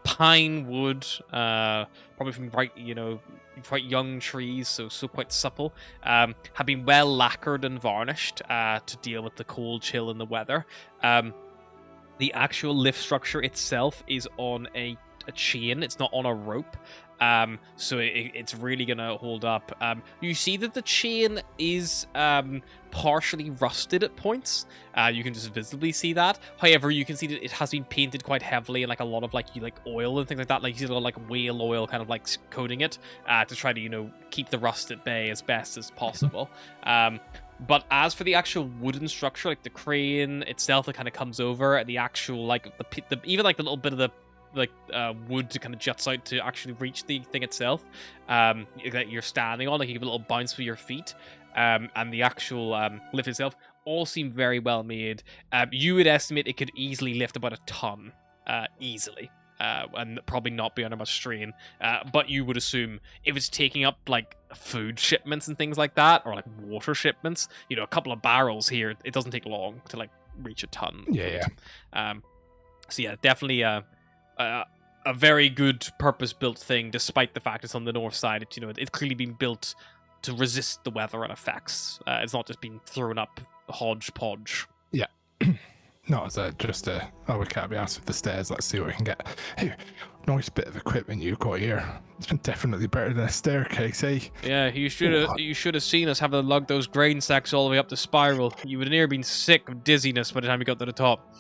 pine wood, probably from quite young trees, so quite supple. Have been well lacquered and varnished to deal with the cold chill and the weather. The actual lift structure itself is on a chain. It's not on a rope. So it's really gonna hold up. You see that the chain is partially rusted at points. You can just visibly see that. However, you can see that it has been painted quite heavily in like a lot of like oil and things like that. Like you see a lot of like whale oil kind of like coating it to try to keep the rust at bay as best as possible. But as for the actual wooden structure, like the crane itself that kind of comes over, and the actual like the even like the little bit of the wood to kind of juts out to actually reach the thing itself that you're standing on, like you give a little bounce with your feet, and the actual lift itself all seem very well made. You would estimate it could easily lift about a ton, easily, and probably not be under much strain. But you would assume if it's taking up like food shipments and things like that, or like water shipments, a couple of barrels here, it doesn't take long to like reach a ton.
Yeah.
So yeah, definitely a very good purpose-built thing, despite the fact it's on the north side. It's clearly been built to resist the weather and effects. It's not just been thrown up hodgepodge.
Yeah. Not as we can't be asked with the stairs. Let's see what we can get. Hey, nice bit of equipment you've got here. It's definitely better than a staircase, eh?
Yeah, you should have seen us having to lug those grain sacks all the way up the spiral. You would have near been sick of dizziness by the time you got to the top.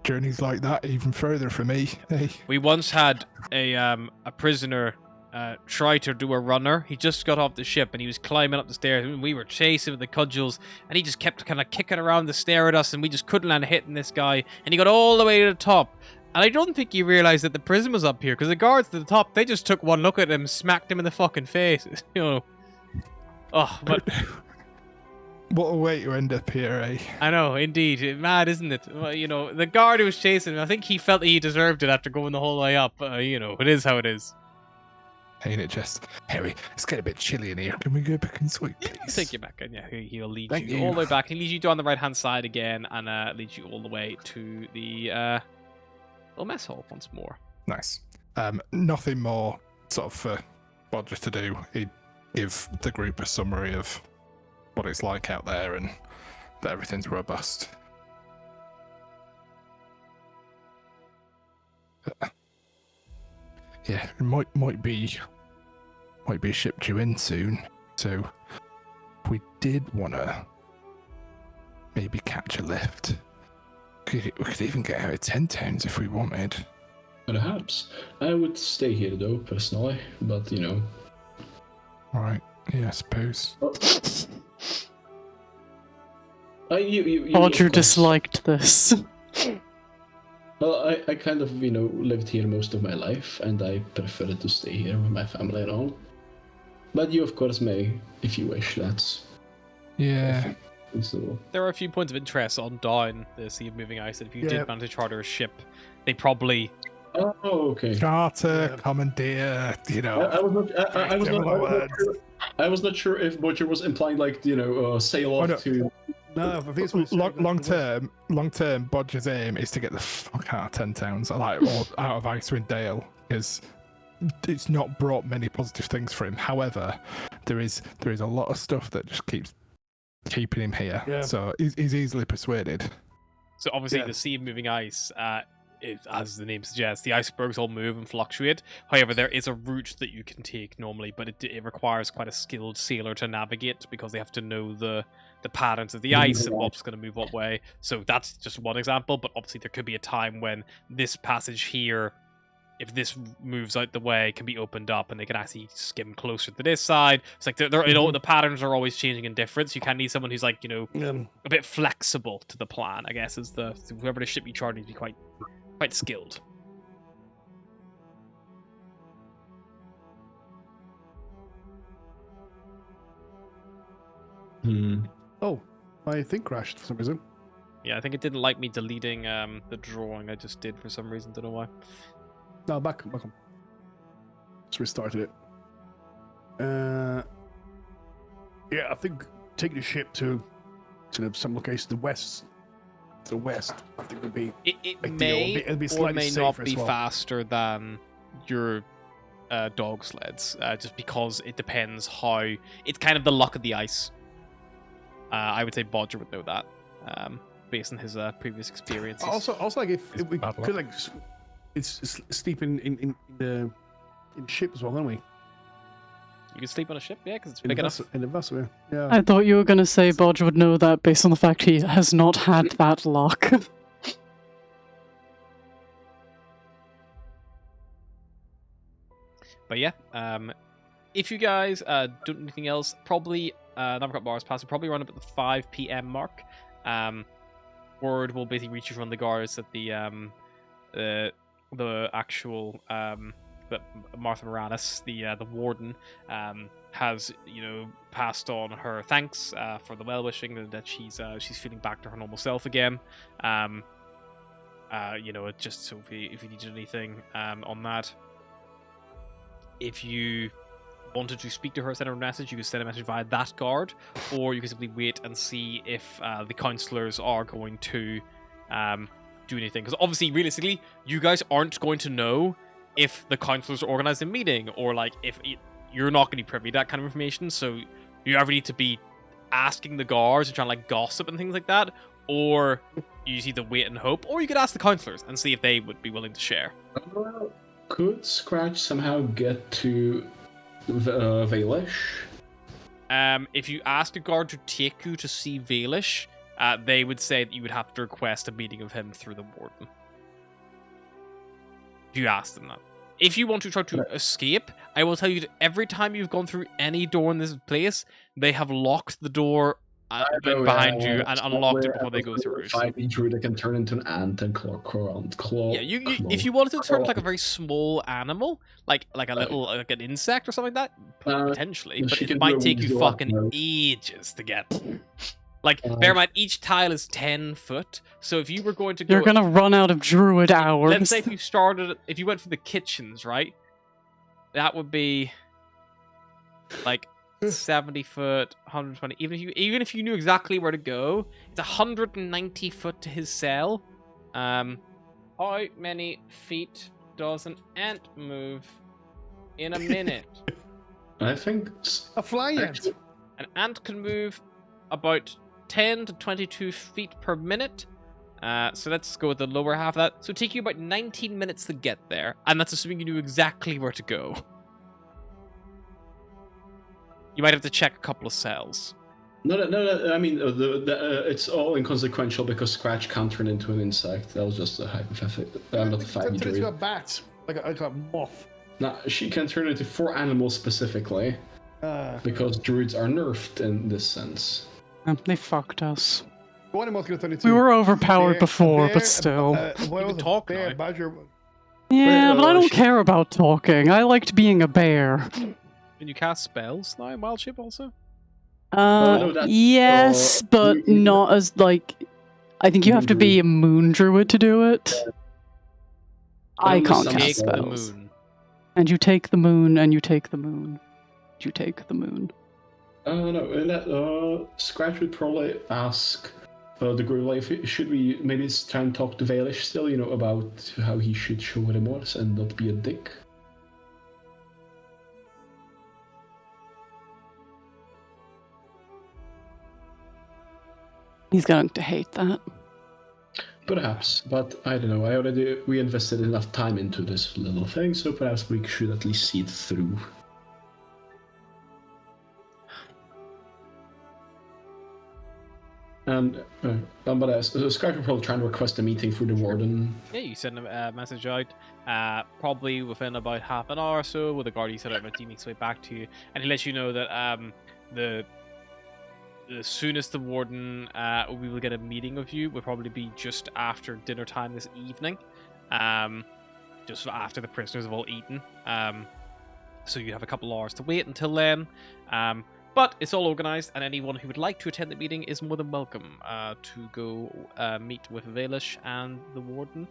Journeys like that even further for me, eh?
We once had a prisoner try to do a runner. He just got off the ship and he was climbing up the stairs, and we were chasing with the cudgels, and he just kept kind of kicking around the stair at us, and we just couldn't land hitting this guy, and he got all the way to the top. And I don't think he realized that the prison was up here, because the guards to the top, they just took one look at him, smacked him in the fucking face. Oh, but
what a way to end up here, eh?
I know, indeed. Mad, isn't it? Well, the guard who was chasing him, I think he felt that he deserved it after going the whole way up. It is how it is.
Ain't it just? Harry, it's getting a bit chilly in here. Can we go back and sleep, please?
I'll take you back, and yeah, he'll lead
Thank
you
you.
all the way back. He leads you down the right-hand side again, and leads you all the way to the little mess hall once more.
Nice. Nothing more sort of for Bodger to do. He'd give the group a summary of what it's like out there and that everything's robust. Yeah, it might be a ship due in soon. So we did wanna maybe catch a lift. We could even get out of 10 towns if we wanted.
Perhaps. I would stay here though, personally, but
Right, yeah, I suppose.
Roger disliked this.
Well, I kind of, lived here most of my life, and I prefer to stay here with my family and all. But you, of course, may, if you wish. That's
Yeah.
so.
There are a few points of interest on down the Sea of Moving Ice that if you
Yeah.
did manage to charter a ship, they probably...
Oh, okay.
Charter,
Yeah.
commandeer,
I was not sure if Butcher was implying sail off
no.
to.
No, I think it's what you said,
long term, Bodger's aim is to get the fuck out of 10 towns, like, or out of Icewind Dale, because it's not brought many positive things for him. However, there is a lot of stuff that just keeps keeping him here.
Yeah.
So he's easily persuaded.
So obviously
Yeah.
the sea of moving ice, as the name suggests, the icebergs all move and fluctuate. However, there is a route that you can take normally, but it requires quite a skilled sailor to navigate because they have to know the patterns of the ice and what's going to move what way. So that's just one example, but obviously there could be a time when this passage here, if this moves out the way, can be opened up and they can actually skim closer to this side. It's like they're you know, the patterns are always changing in difference. You kind of need someone who's like, you know, a bit flexible to the plan, I guess, is whoever the ship you chart needs to be quite skilled.
Oh, my thing crashed for some reason.
Yeah, I think it didn't like me deleting the drawing I just did for some reason. Don't know why.
No, back on. Just restarted it. Yeah, I think taking the ship to some location to the west, I think would be.
It
Like,
may
it'll be
or
slightly
may not
safer
be
as well.
faster than your dog sleds, just because it depends how. It's kind of the luck of the ice. I would say Bodger would know that, based on his previous experiences.
Also, like if we
bad
could like, it's sleep in the ship as well, don't we?
You can sleep on a ship, yeah, because it's
In
big
the
enough.
vessel, in the vessel, yeah. Yeah.
I thought you were going to say Bodge would know that based on the fact he has not had that luck.
But yeah, if you guys don't do anything else, probably never got bars past. Probably around about the 5 p.m. mark. Word will basically reach you from the guards that the actual that Martha Moranis, the warden, has passed on her thanks for the well wishing, and that she's feeling back to her normal self again. Just so if you needed anything on that. If you wanted to speak to her, send her a message, you could send a message via that guard, or you can simply wait and see if the counselors are going to do anything. Because obviously, realistically, you guys aren't going to know if the counselors organize a meeting, or like if you're not going to be privy to that kind of information. So you either need to be asking the guards and trying to like gossip and things like that, or you just either wait and hope, or you could ask the counselors and see if they would be willing to share.
Could Scratch somehow get to Valish?
If you ask a guard to take you to see Valish, they would say that you would have to request a meeting of him through the warden. If you ask them that. If you want to try to escape, I will tell you that every time you've gone through any door in this place, they have locked the door behind you and unlocked it before they go through.
5e druid that can turn into an ant and claw.
Yeah, if you wanted to turn into like a very small animal, like a little like an insect or something like that, potentially, but
she
it
can
might
do a
take you
weasel
fucking
upload.
ages to get. Like, bear in mind, each tile is 10 foot, so if you were going to go,
You're going to run out of druid hours.
let's say if you went for the kitchens, right? That would be like 70 foot, 120. Even if you knew exactly where to go, it's 190 foot to his cell. How many feet does an ant move in a minute?
I think
A flying ant.
An ant can move about 10 to 22 feet per minute. So let's go with the lower half of that. So it'll take you about 19 minutes to get there, and that's assuming you knew exactly where to go. You might have to check a couple of cells.
No. I mean, it's all inconsequential because Scratch can't turn into an insect. That was just a hypothetical. I'm not a 5e
Turn into a
druid.
bat, like a moth.
No, she can turn into 4 animals specifically because druids are nerfed in this sense.
They fucked us.
What animals can turn into?
We were overpowered
bear-
before,
bear,
but still.
What
can
was it?
talk
Bear,
now.
badger.
Yeah, but I don't
she-
care about talking. I liked being a bear.
Can you cast spells now in Wild Shape also?
no, that's-
Yes, but
you-
not as like. I think you have to be a moon druid to do it. I
Only
can't
some
cast
Take the
spells.
moon.
And you take the moon, and you take the moon. You take the moon.
No, in that, Scratch would probably ask the gorilla if should we maybe it's try and talk to Valish still, about how he should show remorse and not be a dick.
He's going to hate that.
Perhaps, but I don't know. We invested enough time into this little thing, so perhaps we should at least see it through. And Scratch will probably try and request a meeting for the warden.
Yeah, you send a message out, probably within about half an hour or so, with the guard set out he makes his way back to you, and he lets you know that the soonest the warden we will get a meeting with you will probably be just after dinner time this evening, just after the prisoners have all eaten. So you have a couple hours to wait until then. But it's all organized, and anyone who would like to attend the meeting is more than welcome to go meet with Valish and the warden.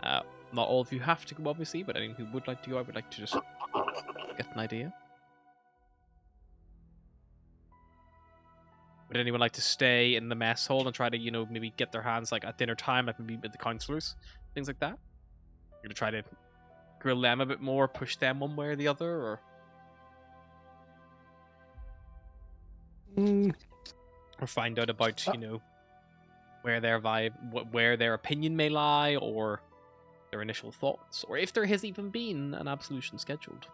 Not all of you have to go, obviously, but anyone who would like to go, I would like to just get an idea. Would anyone like to stay in the mess hall and try to, maybe get their hands like at dinner time, like maybe with the counselors, things like that? You're gonna try to grill them a bit more, push them one way or the other, or find out about where their vibe, where their opinion may lie, or their initial thoughts, or if there has even been an absolution scheduled.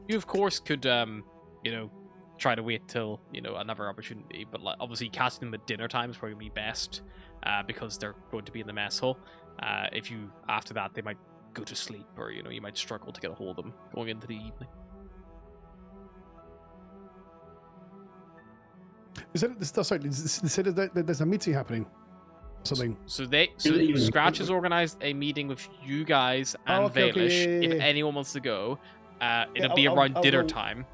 You of course could try to wait till another opportunity, but like, obviously casting them at dinner time is probably be best because they're going to be in the mess hall. If you after that they might go to sleep, or you might struggle to get a hold of them going into the evening.
They said that there's a meeting happening. Something.
So Scratch has organized a meeting with you guys and Valish. If anyone wants to go, it'll be around dinner time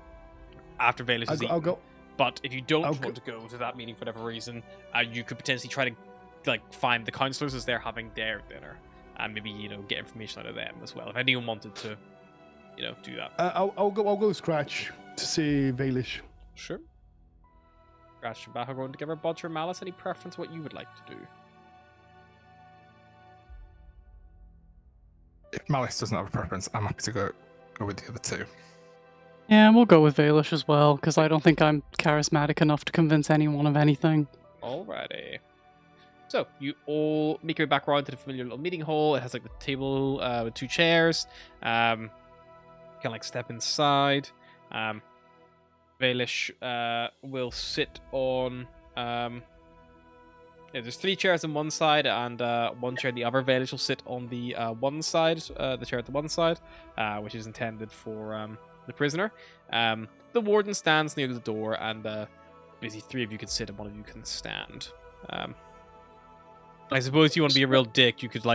after Valish is eaten.
I'll go.
But if you don't want to go to that meeting for whatever reason, you could potentially try to find the counselors as they're having their dinner, and maybe get information out of them as well. If anyone wanted to, do that.
I'll go Scratch to see Valish.
Sure. Scratch and Baha going together. Bodger, Malice, any preference what you would like to do?
If Malice doesn't have a preference, I'm happy to go with the other two.
Yeah, we'll go with Valish as well, because I don't think I'm charismatic enough to convince anyone of anything.
Alrighty. So, you all make your way back around to the familiar little meeting hall. It has the table with two chairs. You can step inside. Valish will sit on... there's three chairs on one side and one chair on the other. Valish will sit on the one side, the chair at the one side, which is intended for the prisoner. The warden stands near the door, and basically three of you can sit and one of you can stand. I suppose you want to be a real dick, you could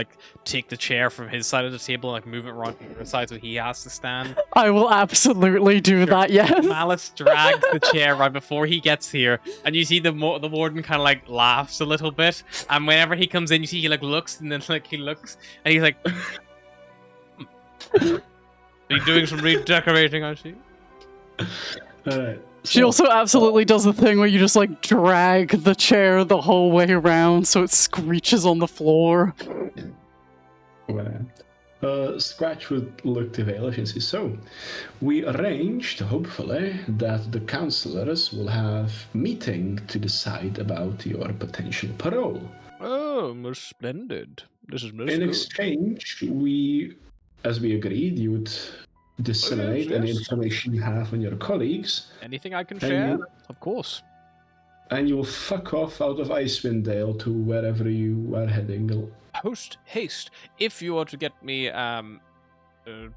take the chair from his side of the table and move it around to the other side so he has to stand.
I will absolutely do that, yes.
Malice drags the chair right before he gets here, and you see the warden kind of laughs a little bit, and whenever he comes in, you see he looks, and then he looks, and he's like, Are you doing some redecorating, aren't you?
She also absolutely does the thing where you just drag the chair the whole way around so it screeches on the floor.
Scratch would look to Valish and say, so, we arranged, hopefully, that the counselors will have meeting to decide about your potential parole.
Oh, most splendid. This is most
In
good.
exchange, as we agreed, you would disseminate any information you have on your colleagues.
Anything I can share? Of course.
And you'll fuck off out of Icewind to wherever you are heading.
Post haste. If you are to get me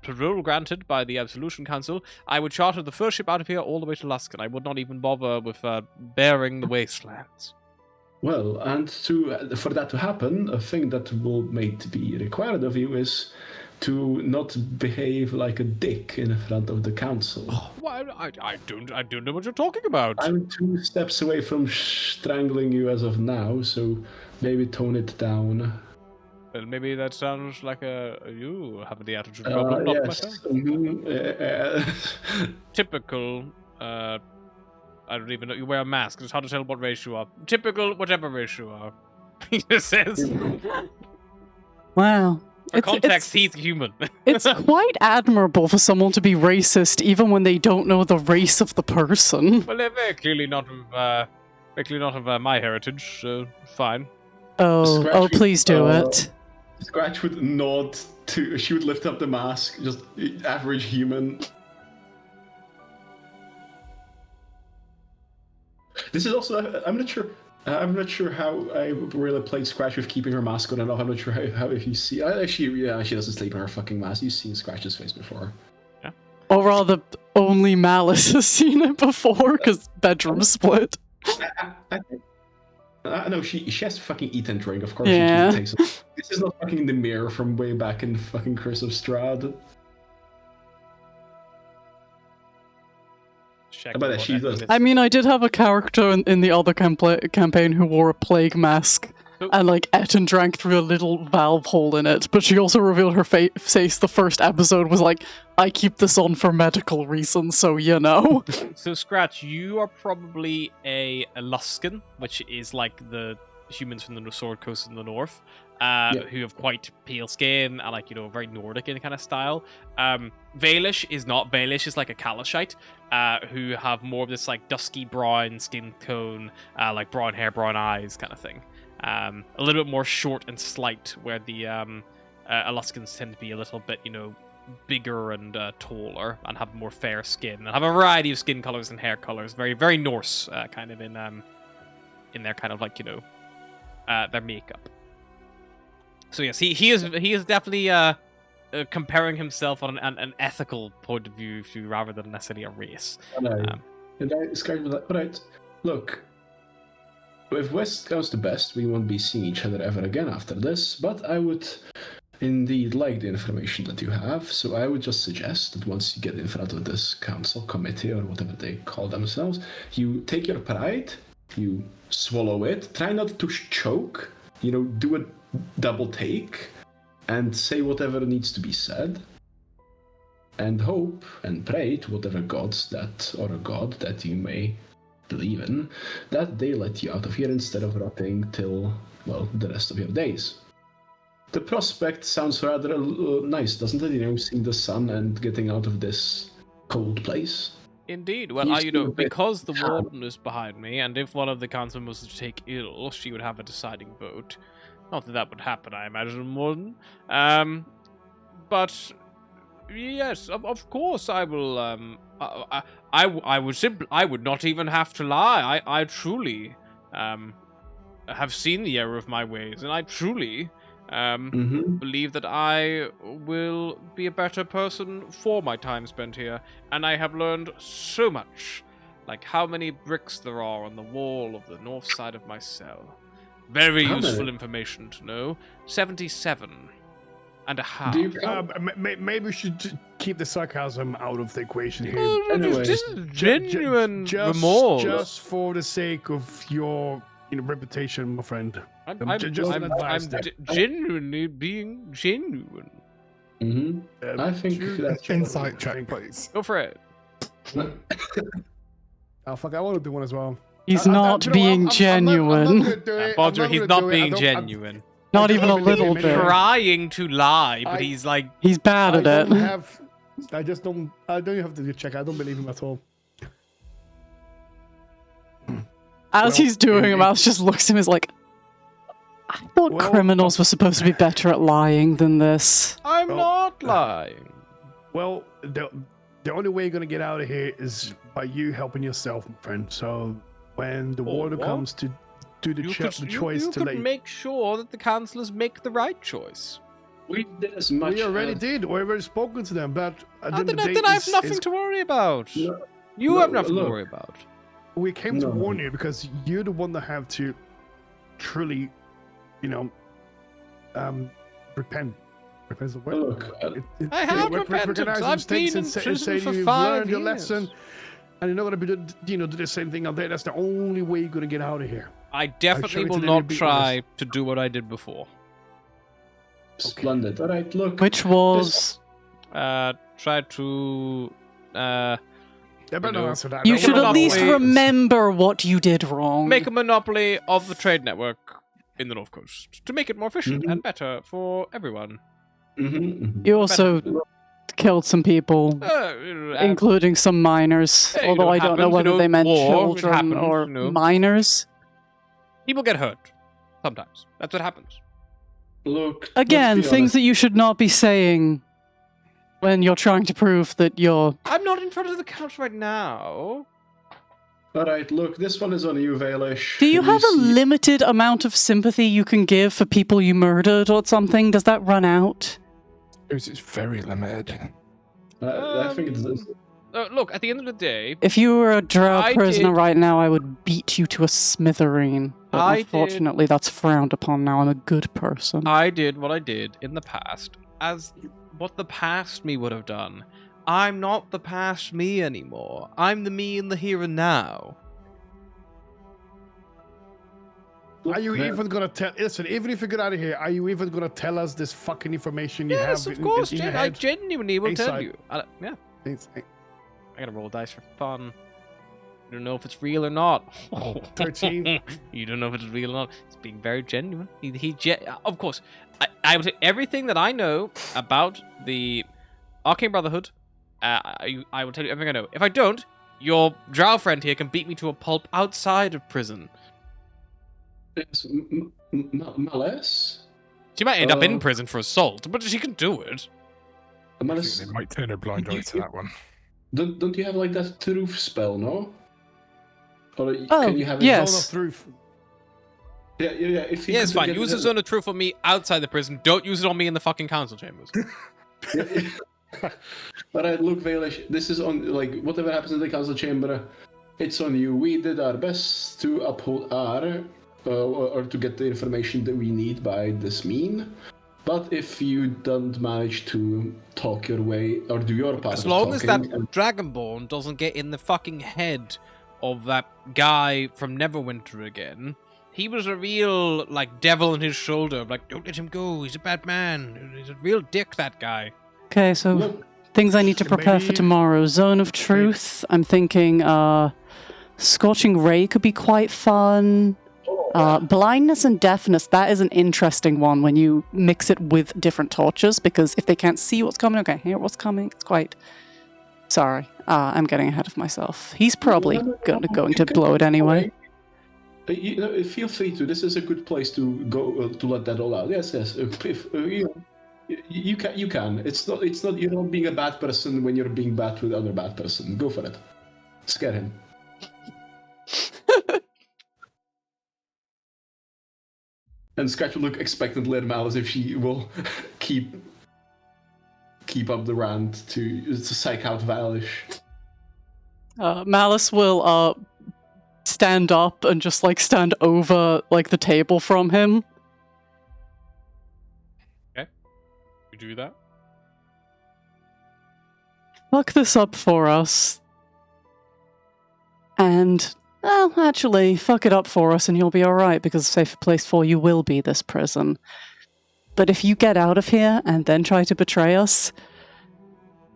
parole granted by the Absolution Council, I would charter the first ship out of here all the way to Luskan. I would not even bother with bearing the wastelands.
Well, and for that to happen, a thing that will be required of you is to not behave like a dick in front of the council.
Oh, well, I don't know what you're talking about.
I'm 2 steps away from strangling you as of now, so maybe tone it down.
Well, maybe that sounds like you have the attitude problem, not
yes.
myself. Typical, I don't even know, you wear a mask, it's hard to tell what race you are. Typical, whatever race you are. He just says.
Wow.
For context, he's human.
It's quite admirable for someone to be racist even when they don't know the race of the person.
Well, they're very clearly not of my heritage, so fine.
Oh, please do it.
Scratch would nod to. She would lift up the mask, just average human. This is also. I'm not sure. I'm not sure how I really played Scratch with keeping her mask on and off. I'm not sure how if you see. She doesn't sleep in her fucking mask. You've seen Scratch's face before.
Yeah.
Or rather, only Malice has seen it before because bedroom split.
No, she has to fucking eat and drink. Of course,
Yeah.
she takes it. This is not fucking the mirror from way back in fucking Curse of Strahd. But she does.
I mean, I did have a character in the other campaign who wore a plague mask and like ate and drank through a little valve hole in it, but she also revealed her face the first episode was like, I keep this on for medical reasons, so you know.
So Scratch, you are probably a Luskan, which is like the humans from the Sword Coast in the north, who have quite pale skin and like, very Nordic in kind of style. Vaelish is not. Vaelish is like a Kalashite, who have more of this like dusky brown skin tone, like brown hair, brown eyes kind of thing. A little bit more short and slight, where the Aluskans tend to be a little bit, bigger and taller and have more fair skin and have a variety of skin colors and hair colors. Very, very Norse kind of in their kind of like their makeup. So yes, he is definitely comparing himself on an ethical point of view rather than necessarily a race.
But look, if West comes to best, we won't be seeing each other ever again after this. But I would indeed like the information that you have, so I would just suggest that once you get in front of this council committee or whatever they call themselves, you take your pride, you swallow it, try not to choke, do a double take, and say whatever needs to be said, and hope and pray to whatever gods or a god that you may believe in, that they let you out of here instead of rotting till, the rest of your days. The prospect sounds rather nice, doesn't it? Seeing the sun and getting out of this cold place.
Indeed. Well, because the warden is behind me, and if one of the council was to take ill, she would have a deciding vote. Not that would happen, I imagine, warden. But yes, of course, I will. I would not even have to lie. I truly have seen the error of my ways, and I truly believe that I will be a better person for my time spent here. And I have learned so much, like how many bricks there are on the wall of the north side of my cell. Very useful information to know. 77 and a half.
Maybe we should keep the sarcasm out of the equation here.
Anyway,
this is genuine remorse.
Just for the sake of your reputation, my friend.
I'm genuinely being genuine.
I think that's
Insight check, please.
Go for it.
Oh fuck! I want to do one as well.
He's not being genuine.
Bodger, he's not being genuine.
Not even a little bit.
Trying to lie, but he's like...
He's bad at it.
I don't have to check. I don't believe him at all.
As he's doing it, Mouse just looks at him and is like, I thought criminals were supposed to be better at lying than this.
I'm not lying.
Well, the only way you're going to get out of here is by you helping yourself, my friend. So when the warden comes to do the choice to let you...
make sure that the councillors make the right choice.
We did as much.
We already did. We already spoken to them, but
then I have nothing to worry about. You have nothing to worry about.
We came to warn you because you're the one that have to truly, repent. Repent's the word.
Look,
I have repented. I've been in prison for 5
your
years.
lesson, and you're not going to do the same thing out there. That's the only way you're going to get out of here.
I definitely will not try to do what I did before.
Splendid. All right, look.
Which was...
Try to...
I better not answer that.
You
No,
should
we're
at
not
least
waiting.
remember what you did wrong.
make a monopoly of the trade network in the North Coast to make it more efficient
Mhm.
and better for everyone.
You also killed some people,
Uh,
including some miners,
Hey, you
although
know,
I don't know
happens,
whether
you know,
they meant
war, it
children
happens,
or
you know.
miners.
people get hurt sometimes. That's what happens.
Look.
Again,
let's be
things
honest.
that you should not be saying when you're trying to prove that you're...
I'm not in front of the couch right now.
All right, look. This one is on you, Valish.
Do you have a
see-
limited amount of sympathy you can give for people you murdered or something? Does that run out?
It's very limited.
I think it's this.
Look, at the end of the day,
If you were a drow
I
prisoner
did-
right now, I would beat you to a smithereen. But
I did-
unfortunately, that's frowned upon now. I'm a good person.
I did what I did in the past as what the past me would have done. I'm not the past me anymore. I'm the me in the here and now.
Are you
Yeah.
even gonna tell? Listen, even if you get out of here, are you even gonna tell us this fucking information you
Yes,
have?
of course,
in your
I
head?
genuinely will tell
A-side.
you. Yeah,
It's-
I gotta roll dice for fun. I don't know if it's real or not.
13.
You don't know if it's real or not. It's being very genuine. Of course, I will say everything that I know about the Arcane Brotherhood. I will tell you everything I know. If I don't, your drow friend here can beat me to a pulp outside of prison.
It's Malice.
She might end up in
Oh.
prison for assault, but she can do it.
I think
Malice.
they might turn a blind eye to that one.
Don't you have like that truth spell, no? Or
Oh,
can you have
yes.
Zone of truth.
Yeah. If you
Yeah, it's
could
fine.
get
Use
it-
the zone of truth on me outside the prison. Don't use it on me in the fucking council chambers.
But look, Valish, this is on like whatever happens in the council chamber, it's on you. We did our best to uphold our or to get the information that we need by this mean. But if you don't manage to talk your way or do your part,
As
of
long as that
talking, and-
Dragonborn doesn't get in the fucking head of that guy from Neverwinter again. He was a real, like, devil on his shoulder. Like, don't let him go. He's a bad man. He's a real dick, that guy.
Okay, so
Look,
things I need to prepare for
Maybe-
tomorrow. Zone of Truth. I'm thinking Scorching Ray could be quite fun. Blindness and deafness, that is an interesting one when you mix it with different torches, because if they can't see what's coming, okay, hear what's coming, it's quite... Sorry, I'm getting ahead of myself. He's probably going to blow it anyway.
You know, feel free to. This is a good place to go to let that all out. Yes. If you can. It's not. You're not being a bad person when you're being bad with other bad person. Go for it. Scare him. And Scratch will look expectantly at Malice if she will keep up the rant to psych out Valish.
Malice will stand up and just like stand over like the table from him.
You do that?
Fuck this up for us. And, well, actually, fuck it up for us and you'll be alright, because a safer place for you will be this prison. But if you get out of here and then try to betray us,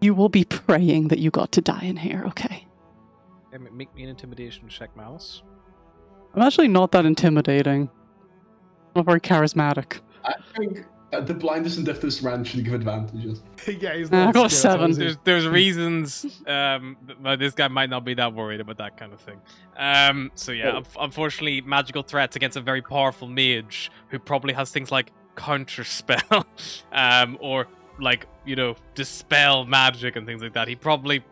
you will be praying that you got to die in here, okay?
Make me an intimidation check, Malice.
I'm actually not that intimidating. Not very charismatic.
I think the blindness and deafness rant should give advantages.
Yeah, he's
I
not
got a
scared,
7.
is he?
There's reasons why this guy might not be that worried about that kind of thing. So yeah, unfortunately, magical threats against a very powerful mage who probably has things like counterspell, or like, you know, dispel magic and things like that. He probably,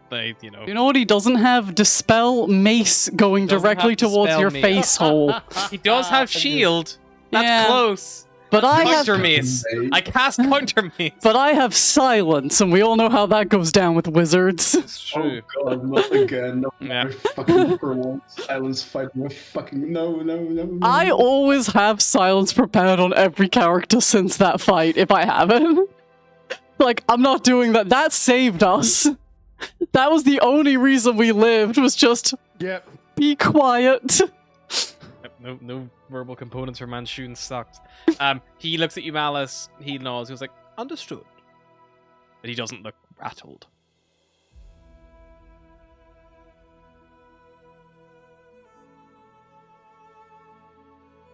you know,
You know what he doesn't have? Dispel mace going
Doesn't
directly
have
towards
Dispel
your
Mace.
face hole.
he does have shield. That's
Yeah.
close.
But I have
Counter mace. I cast counter mace.
But I have silence, and we all know how that goes down with wizards.
It's true.
Oh god, not again. No
Yeah.
more fucking prolonged silence fight. No fucking no.
I always have silence prepared on every character since that fight, if I haven't. Like, I'm not doing that. That saved us. That was the only reason we lived, was just
Yep.
be quiet.
No verbal components for Manchun sucked. He looks at you, Malice. He nods. He was like, understood. But he doesn't look rattled.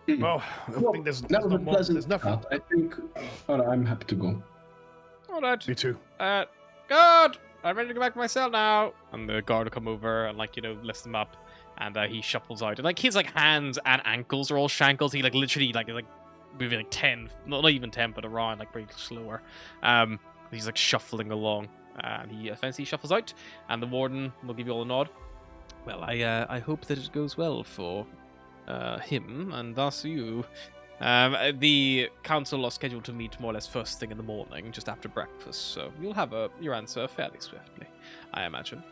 Well, I think there's
that was
no
a
more.
pleasant
There's nothing.
chat. I think. I'm happy to go.
All right.
Me too.
Good. I'm ready to go back to my cell now. And the guard will come over and, like, lifts him up. And he shuffles out. And, like, his, like, hands and ankles are all shankles. He, like, literally, like moving, like, 10. Not even 10, but around, like, very slower. He's, like, shuffling along. And he eventually shuffles out. And the warden will give you all a nod. Well, I hope that it goes well for him, and thus you. The council are scheduled to meet more or less first thing in the morning, just after breakfast, so you'll have your answer fairly swiftly, I imagine.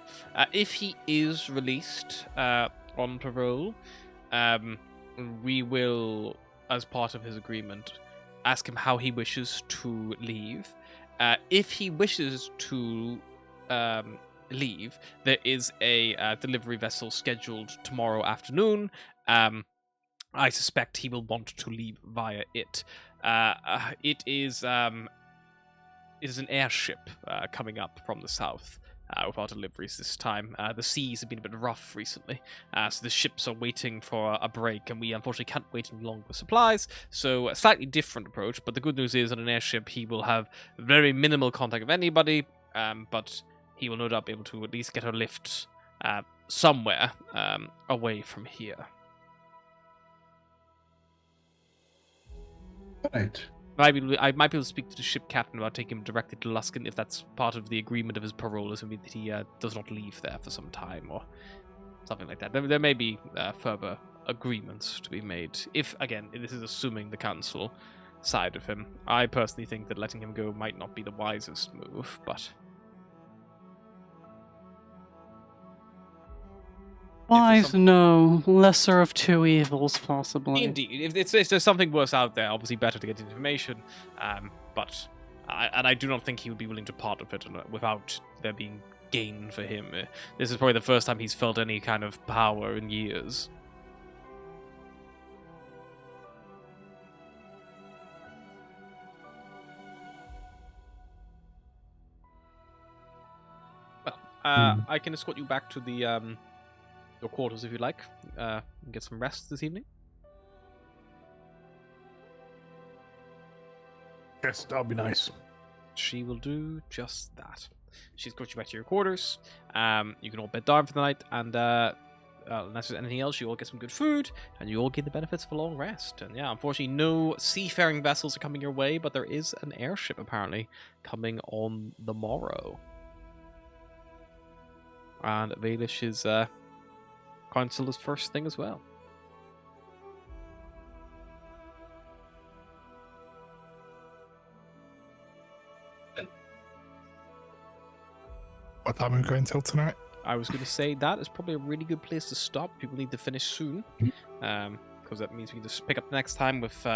If he is released on parole, we will, as part of his agreement, ask him how he wishes to leave. If he wishes to leave, there is a delivery vessel scheduled tomorrow afternoon. I suspect he will want to leave via it. It is an airship coming up from the south with our deliveries this time. The seas have been a bit rough recently, so the ships are waiting for a break, and we unfortunately can't wait any longer for supplies, so a slightly different approach, but the good news is on an airship he will have very minimal contact with anybody, but he will no doubt be able to at least get a lift somewhere away from here.
Right.
I might be able to speak to the ship captain about taking him directly to Luskin if that's part of the agreement of his parole, is that he does not leave there for some time or something like that. There may be further agreements to be made. If, again, this is assuming the council side of him. I personally think that letting him go might not be the wisest move, but...
Wise, no. Lesser of two evils, possibly.
Indeed, if there's something worse out there, obviously better to get information. But I do not think he would be willing to part with it without there being gain for him. This is probably the first time he's felt any kind of power in years. Well, I can escort you back to the your quarters if you'd like. Get some rest this evening.
Yes, that'll be nice.
She will do just that. She's got you back to your quarters. You can all bed down for the night, and unless there's anything else, you all get some good food, and you all get the benefits of a long rest. And yeah, unfortunately, no seafaring vessels are coming your way, but there is an airship apparently coming on the morrow. And Valish's council is first thing as well.
What time are we going till tonight?
I was going to say that is probably a really good place to stop. People need to finish soon, because that means we can just pick up next time with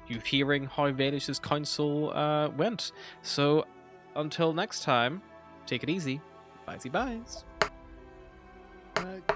you hearing how Valish's council went. So, until next time, take it easy. Bye-bye.
Right.